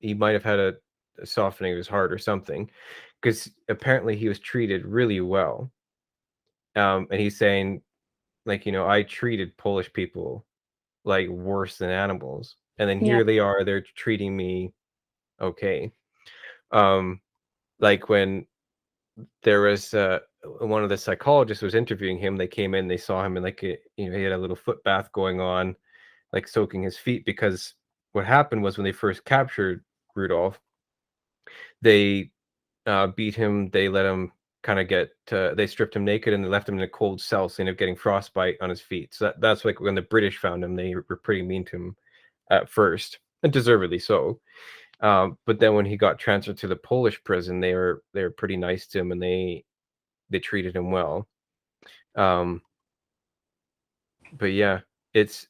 he might have had a softening of his heart or something, because apparently he was treated really well. And he's saying, like, I treated Polish people like worse than animals, and then yeah. here they are, they're treating me okay. Like when there was one of the psychologists was interviewing him, they came in, they saw him in like he had a little foot bath going on, like soaking his feet, because what happened was when they first captured Rudolph, they beat him, they let him kind of they stripped him naked and they left him in a cold cell, so he ended up getting frostbite on his feet. So that's like when the British found him, they were pretty mean to him at first, and deservedly so. But then when he got transferred to the Polish prison, they were pretty nice to him, and they treated him well. But yeah, it's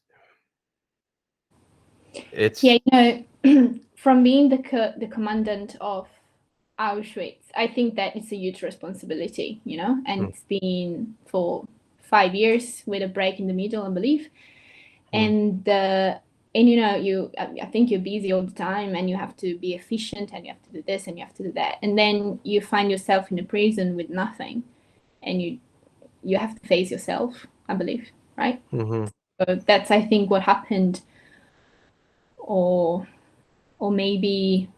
Yeah, you know, from being the commandant of Auschwitz, I think that it's a huge responsibility, you know, and mm, it's been for 5 years with a break in the middle, I believe. mm, And you know, I think you're busy all the time and you have to be efficient and you have to do this and you have to do that. And then you find yourself in a prison with nothing and you have to face yourself, I believe, right? mhm, So that's, I think, what happened. Or maybe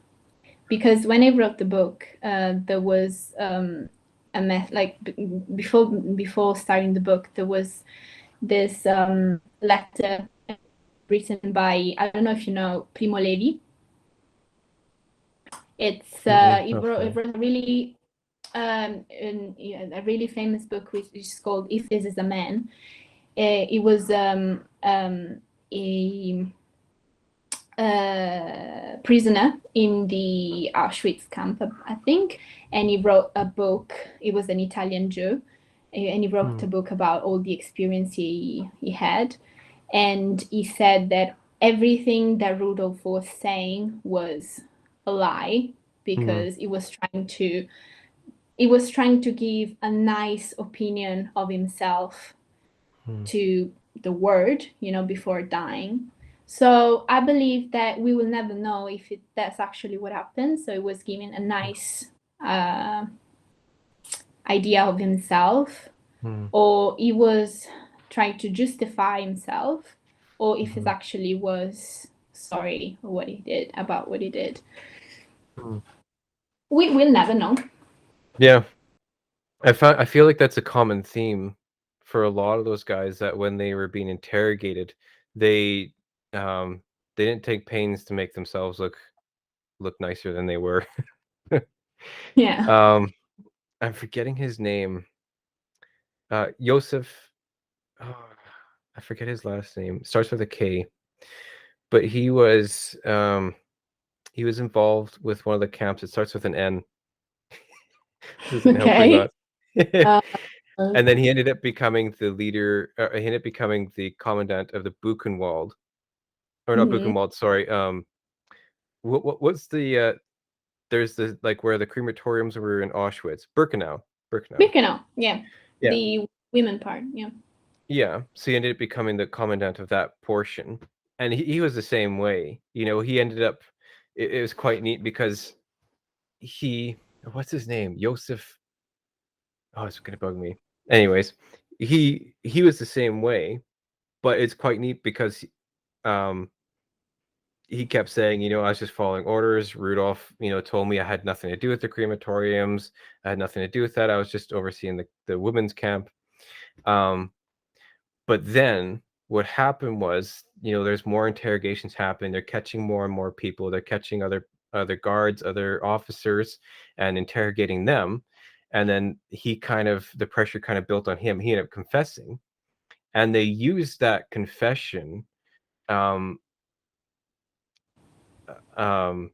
because when I wrote the book, there was a mess. Like before starting the book, there was this letter written by, I don't know if you know, Primo Levi. It's not it familiar. wrote a really a really famous book which is called "If This Is a Man." It was a prisoner in the Auschwitz camp, I think, and he wrote a book. He was an Italian Jew, and he wrote a book about all the experience he had. And he said that everything that Rudolf was saying was a lie Mm, because he was trying to give a nice opinion of himself mm, to the world, you know, before dying. So I believe that we will never know if that's actually what happened. So it was giving a nice uh, idea of himself, mm, or he was trying to justify himself, or if it mhm, actually was sorry for what he did, about what he did. mm. We will never know. Yeah, I feel like that's a common theme for a lot of those guys, that when they were being interrogated, they um they didn't take pains to make themselves look nicer than they were. Yeah. um I'm forgetting his name. Joseph, oh, I forget his last name. Starts with a K. But he was involved with one of the camps. It starts with an N. This isn't helping Okay. us. Uh, And then he ended up becoming the leader. He ended up becoming the commandant of the Buchenwald, or not mhm. Buchenwald. Sorry. What's the there's the, like, where the crematoriums were in Auschwitz, Birkenau. Birkenau. Birkenau, yeah, Yeah. the women part, yeah. Yeah. So he ended up becoming the commandant of that portion, and he was the same way. He ended up. It was quite neat because he, what's his name? Joseph. Oh, it's gonna bug me. Anyways, he was the same way, but it's quite neat because um he kept saying, I was just following orders. Rudolph, told me I had nothing to do with the crematoriums. I had nothing to do with that. I was just overseeing the women's camp. Um, but then what happened was, there's more interrogations happening. They're catching more and more people. They're catching other guards, other officers, and interrogating them. And then the pressure kind of built on him. He ended up confessing, and they used that confession um, um,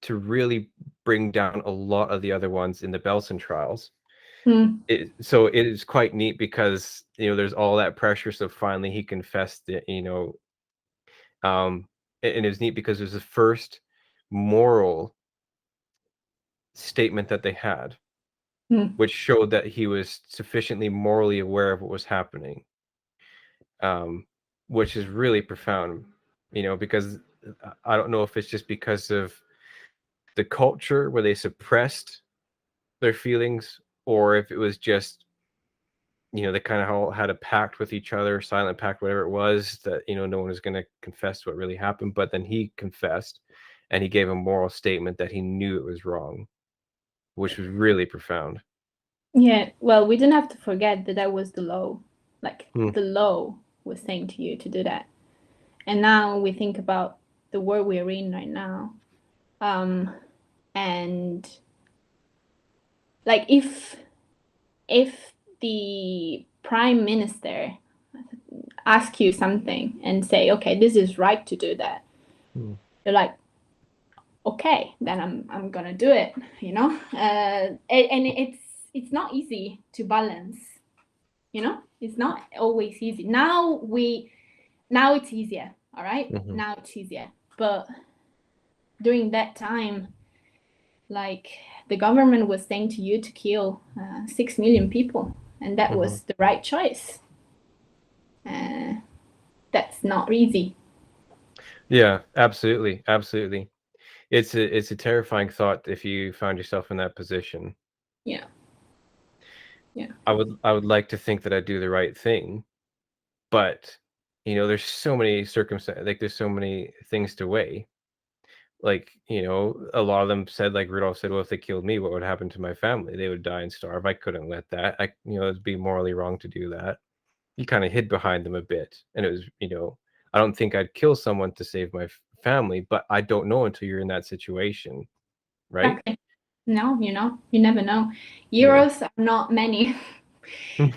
to really bring down a lot of the other ones in the Belsen trials. Mm, So it is quite neat because there's all that pressure. So finally he confessed it. And it was neat because it was the first moral statement that they had, mm, which showed that he was sufficiently morally aware of what was happening, um, which is really profound. Because I don't know if it's just because of the culture where they suppressed their feelings, or if it was just they kind of all had a pact with each other, silent pact, whatever it was, that no one was going to confess what really happened. But then he confessed, and he gave a moral statement that he knew it was wrong, which was really profound. Yeah, well, we don't have to forget that that was the law. Like, Hmm. the law was saying to you to do that. And now we think about the world we're in right now. And like if the prime minister ask you something and say, okay, this is right to do that, you're like, okay, then I'm gonna do it, you know. And it's not easy to balance, you know. It's not always easy. Now it's easier, all right. Mm-hmm. Now it's easier, but during that time, like, the government was saying to you to kill 6 million people, and that was the right choice. That's not easy. Yeah, absolutely, absolutely. It's a terrifying thought if you found yourself in that position. Yeah. Yeah. I would like to think that I do the right thing, but there's so many circumstances, like there's so many things to weigh. Like, a lot of them said, like Rudolph said, well, if they killed me, what would happen to my family? They would die and starve. I couldn't let that. It'd be morally wrong to do that. He kind of hid behind them a bit, and it was, I don't think I'd kill someone to save my family, but I don't know until you're in that situation, right? Exactly. No, you never know. Yeah. Euros are not many,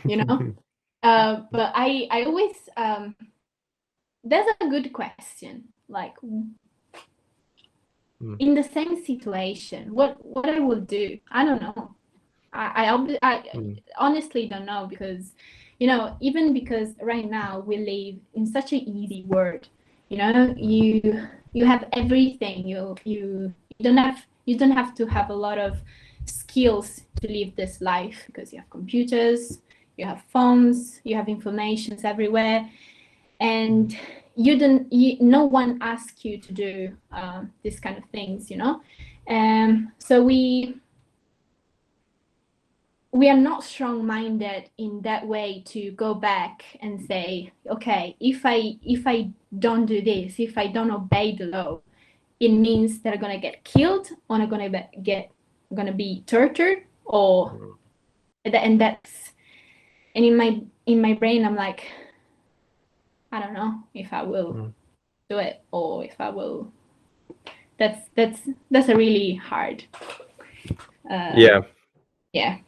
you know. But I always there's a good question, like, in the same situation, what I will do. I don't know. I honestly don't know, because even because right now we live in such an easy world. You have everything. You don't have to have a lot of skills to live this life, because you have computers, you have phones, you have informations everywhere, and no one asks you to do these kind of things. So we are not strong-minded in that way to go back and say, okay, if I don't do this, if I don't obey the law, it means that I'm gonna get killed, or I'm gonna be tortured, or and that's and in my brain I'm like, I don't know if I will do it, or if I will. That's a really hard. Yeah. Yeah.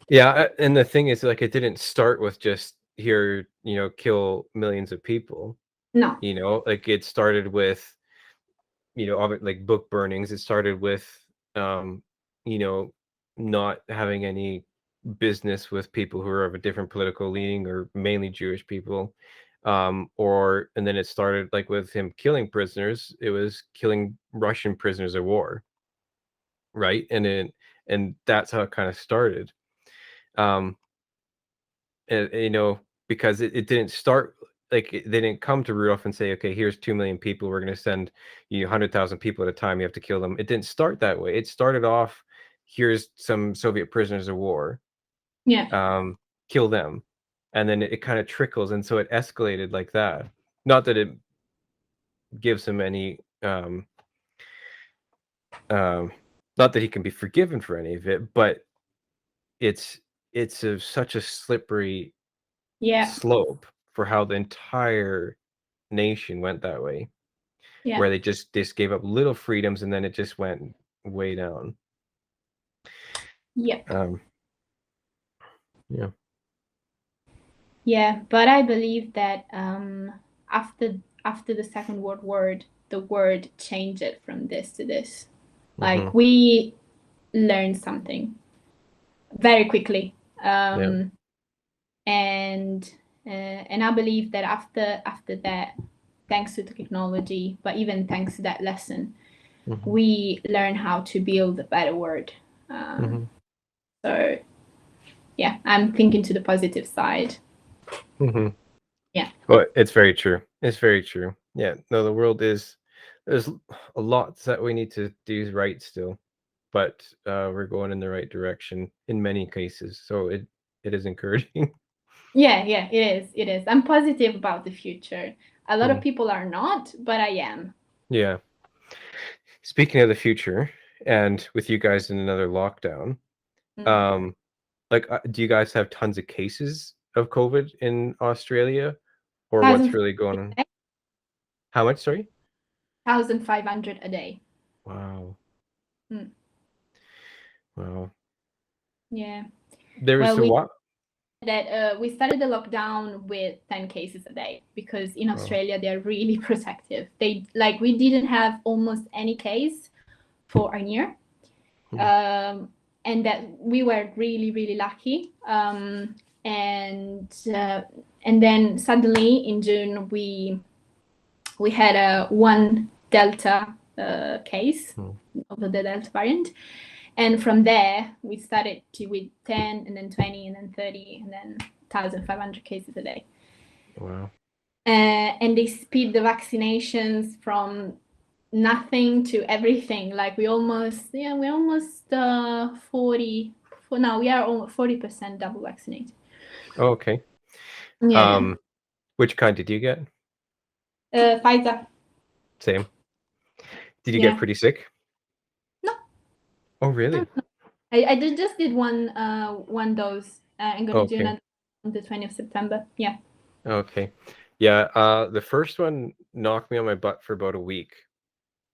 Yeah, and the thing is, like, it didn't start with just here, kill millions of people. No. Like it started with, like book burnings. It started with, um, you know, not having any business with people who are of a different political leaning, or mainly Jewish people. And then it started like with him killing prisoners. It was killing Russian prisoners of war, right? And that's how it kind of started. Um, and, because it didn't start, like they didn't come to Rudolph and say, okay, here's 2 million people, we're going to send 100,000 people at a time, you have to kill them. It didn't start that way. It started off, here's some Soviet prisoners of war, Yeah. kill them. And then it kind of trickles, and so it escalated like that. Not that it gives him any not that he can be forgiven for any of it, but it's such a slippery Yeah. slope for how the entire nation went that way, Yeah. where they just gave up little freedoms, and then it just went way down. Yeah. Yeah. Yeah, but I believe that after the Second World War, the world changed from this to this. Like, we learned something very quickly, Yeah. and I believe that after that, thanks to technology, but even thanks to that lesson, we learn how to build a better world. So yeah, I'm thinking to the positive side. Yeah. Well, it's very true. It's very true. Yeah. No, the world is, there's a lot that we need to do right still, but we're going in the right direction in many cases. So it is encouraging. Yeah, it is. I'm positive about the future. A lot of people are not, but I am. Yeah. Speaking of the future, and with you guys in another lockdown, um, like, do you guys have tons of cases of COVID in Australia, or what's really going on? How much? Sorry. 1,500 a day. Wow. Mm. Wow. Yeah. There was Well, a what? we started the lockdown with 10 cases a day because in Oh. Australia they're really protective. We didn't have almost any case for a year. And that we were really lucky. And then suddenly in June we had a one Delta case of the Delta variant. And from there, we started with 10 and then 20 and then 30 and then 1,500 cases a day. Wow. And they speed the vaccinations from nothing to everything. Like we're almost 40. For now, we are almost 40% double vaccinated. Oh, okay. Yeah. Which kind did you get? Pfizer. Same. Did you get pretty sick? No. Oh, really? No. I just did one dose. I'm gonna do another on the 20th of September. Yeah. Okay. Yeah. The first one knocked me on my butt for about a week.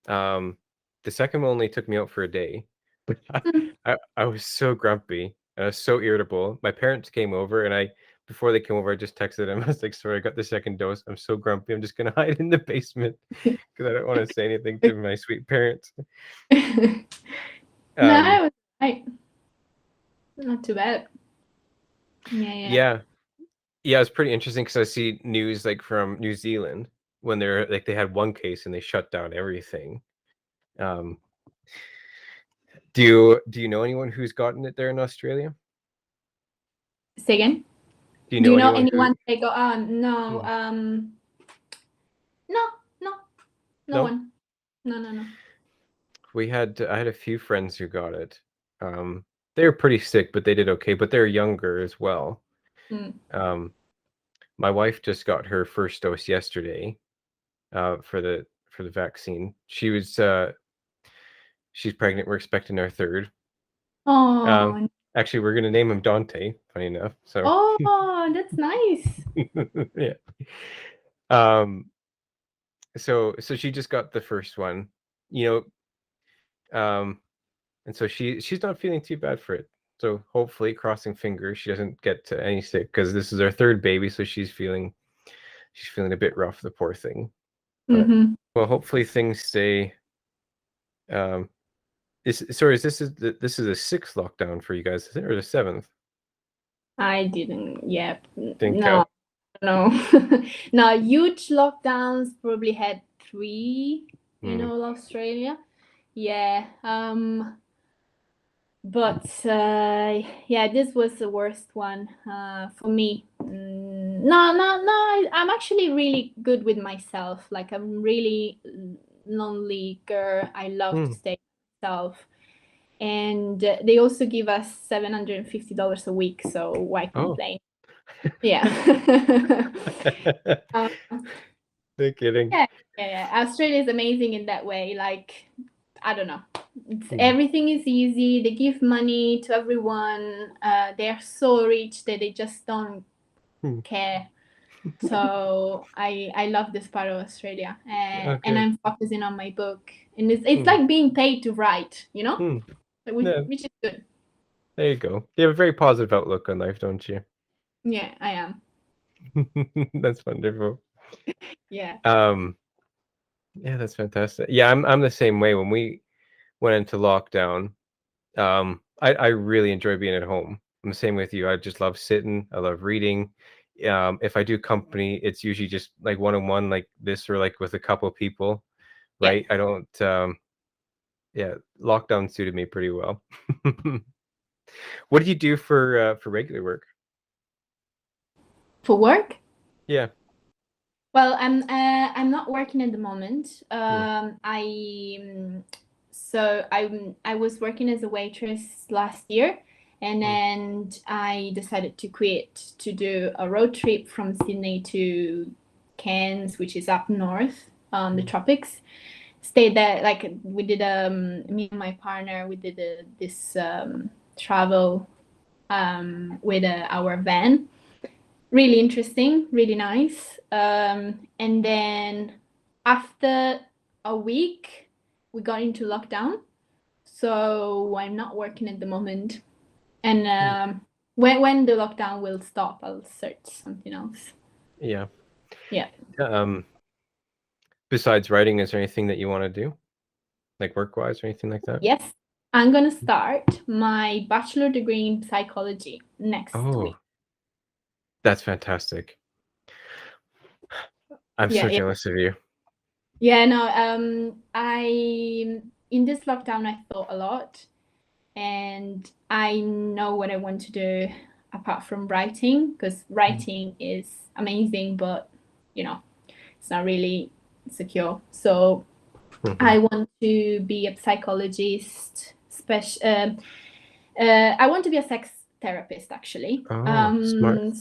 The second one only took me out for a day. But I was so grumpy. I was so irritable. My parents came over, and before they came over, I just texted them. I was like, "Sorry, I got the second dose. I'm so grumpy. I'm just gonna hide in the basement because I don't want to say anything to my sweet parents." No, I was right. Not too bad. Yeah. Yeah, it's pretty interesting because I see news like from New Zealand when they're like they had one case and they shut down everything. Um, do you know anyone who's gotten it there in Australia? Say again? Do you Do know you know anyone who? anyone they go on? No. No, no No, one. No. I had a few friends who got it. They were pretty sick, but they did okay. But they're younger as well. Um, my wife just got her first dose yesterday. For the vaccine. She's pregnant. We're expecting our third. Oh. Actually, we're gonna name him Dante. Funny enough. So. Oh, that's nice. Yeah. So she just got the first one, you and so she's not feeling too bad for it. So hopefully, crossing fingers, she doesn't get any sick because this is her third baby, so she's feeling a bit rough, the poor thing. But well, hopefully things stay. Um, is this is a sixth lockdown for you guys, is it, or the seventh? I didn't. Yeah. Didn't No. count. No. No, huge lockdowns probably had 3 in all Australia. Yeah. But yeah, this was the worst one for me. No. I'm actually really good with myself. Like I'm really lonely girl. I love to stay with myself. And they also give us $750 a week, so why complain? Yeah. No kidding. Yeah. Australia is amazing in that way. Like, I don't know. Everything is easy. They give money to everyone. They are so rich that they just don't care. So I love this part of Australia, and I'm focusing on my book. And it's like being paid to write, Yeah, which is good. there you go. You have a very positive outlook on life, don't you? Yeah, I am. That's wonderful. Yeah. Yeah, that's fantastic. Yeah, I'm the same way. When we went into lockdown, I really enjoy being at home. I'm the same with you. I just love sitting. I love reading. If I do company, it's usually just like one-on-one like this or like with a couple people, Yeah. right? I don't yeah, lockdown suited me pretty well. What did you do for regular work? For work? Yeah. Well, I'm not working at the moment. I was working as a waitress last year, and then I decided to quit to do a road trip from Sydney to Cairns, which is up north, the tropics. stayed there. Like we did me and my partner, we did this travel with our van. Really interesting, really nice. And then after a week, we got into lockdown. So I'm not working at the moment. And when the lockdown will stop, I'll search something else. Yeah. Yeah. Besides writing, is there anything that you want to do, like work-wise or anything like that? Yes. I'm gonna start my bachelor degree in psychology next week. That's fantastic. I'm so jealous of you. Yeah, no, I in this lockdown I thought a lot, and I know what I want to do apart from writing, because writing is amazing, but it's not really secure. So I want to be a psychologist, I want to be a sex therapist, actually. Smart.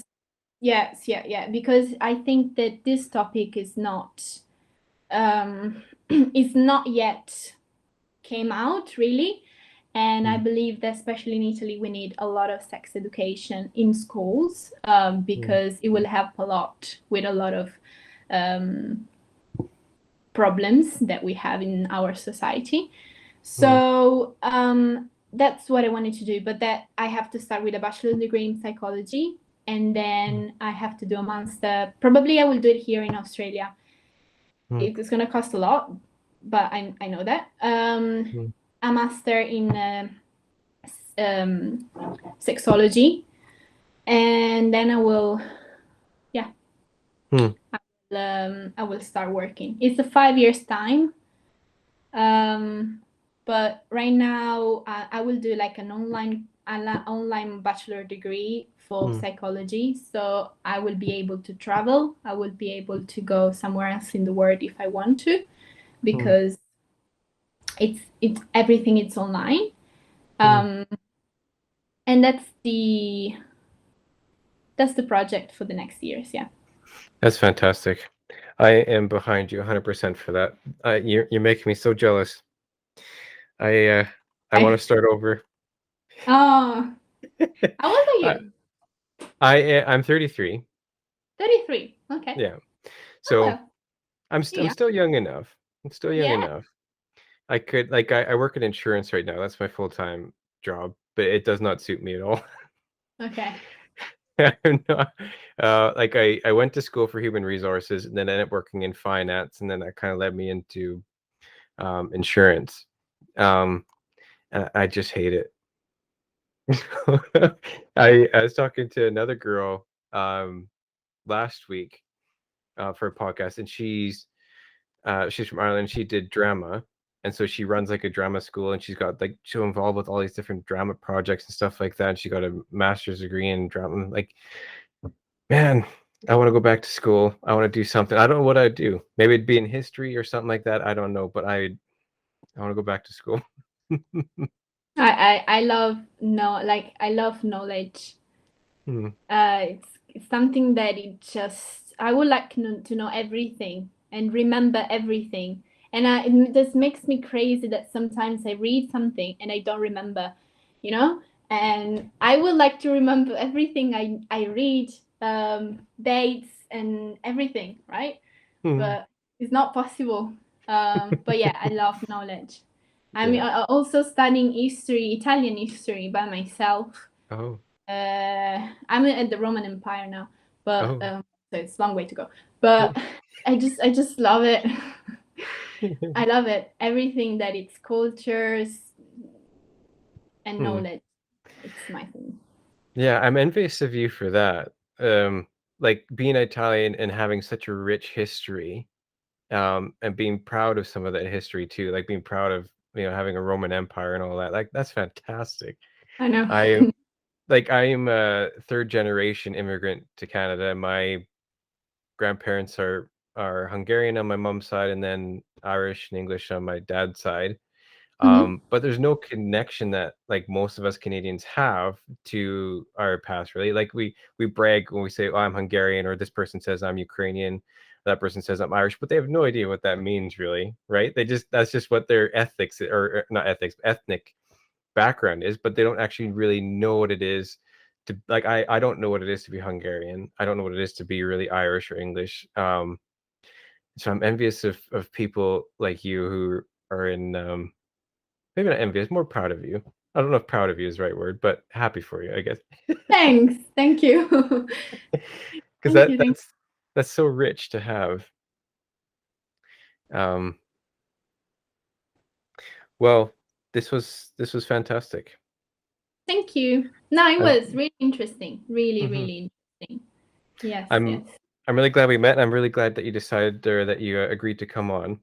Yes, yeah, because I think that this topic is not is not yet came out really, and I believe that especially in Italy we need a lot of sex education in schools, because it will help a lot with a lot of problems that we have in our society. So that's what I wanted to do, but that I have to start with a bachelor's degree in psychology, and then I have to do a master. Probably I will do it here in Australia. It's going to cost a lot, but I know that. A master in sexuality, and then I will I will start working. It's a 5 years time, but right now I will do like an online bachelor degree for psychology, so I will be able to travel. I will be able to go somewhere else in the world if I want to, because it's everything, it's online. And that's the project for the next years. Yeah, That's fantastic. I am behind you 100% for that. You're making me so jealous. I want to start over. Oh, how old are you? I'm 33. 33. Okay. Yeah. Oh, So well. I'm still young enough. I'm still young Yeah. enough. I could I work in insurance right now. That's my full-time job, but it does not suit me at all. Okay. I'm not, I went to school for human resources and then ended up working in finance, and then that kind of led me into insurance. And I just hate it. I was talking to another girl last week for a podcast, and she's from Ireland. She did drama, and so she runs like a drama school, and she's so involved with all these different drama projects and stuff like that. And she got a master's degree in drama. Like, man, I want to go back to school. I want to do something. I don't know what I'd do. Maybe it'd be in history or something like that. I don't know, but I want to go back to school. I love I love knowledge. It's something that I would like to know everything and remember everything. And it just makes me crazy that sometimes I read something and I don't remember, you know? And I would like to remember everything I read, dates and everything, right? But it's not possible. But yeah, I love knowledge. I'm also studying history, Italian history by myself. Oh. I'm at the Roman Empire now, but Oh. so it's a long way to go. But I just love it. I love it. Everything that it's cultures and knowledge. It's my thing. Yeah, I'm envious of you for that. Like being Italian and having such a rich history, and being proud of some of that history too, like being proud of, having a Roman Empire and all that. Like that's fantastic. I know. I am a third generation immigrant to Canada. My grandparents are Hungarian on my mom's side, and then Irish and English on my dad's side. But there's no connection that like most of us Canadians have to our past, really. Like we brag when we say, "Oh, I'm Hungarian," or this person says I'm Ukrainian, that person says I'm Irish, but they have no idea what that means, really, right? That's just what their ethics or not ethics, ethnic background is, but they don't actually really know what it is to like. I don't know what it is to be Hungarian. I don't know what it is to be really Irish or English. So I'm envious of people like you who are in maybe not envious, more proud of you. I don't know if proud of you is the right word, but happy for you, I guess. Thanks. Thank you. Because Thank you. that's so rich to have. Um, well, this was fantastic. Thank you. No, it I'm was really interesting. Really, mhm. really interesting. Yes, I'm yes. I'm really glad we met. And I'm really glad that you decided or that you agreed to come on.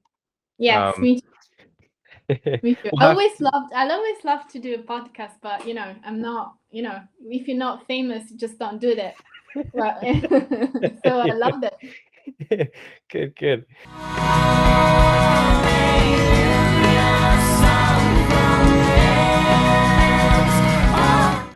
Yes, Um, me too. Me too. we'll have I'll always love to do a podcast, but I'm not, if you're not famous, you just don't do that. Well, so I love that. good, good.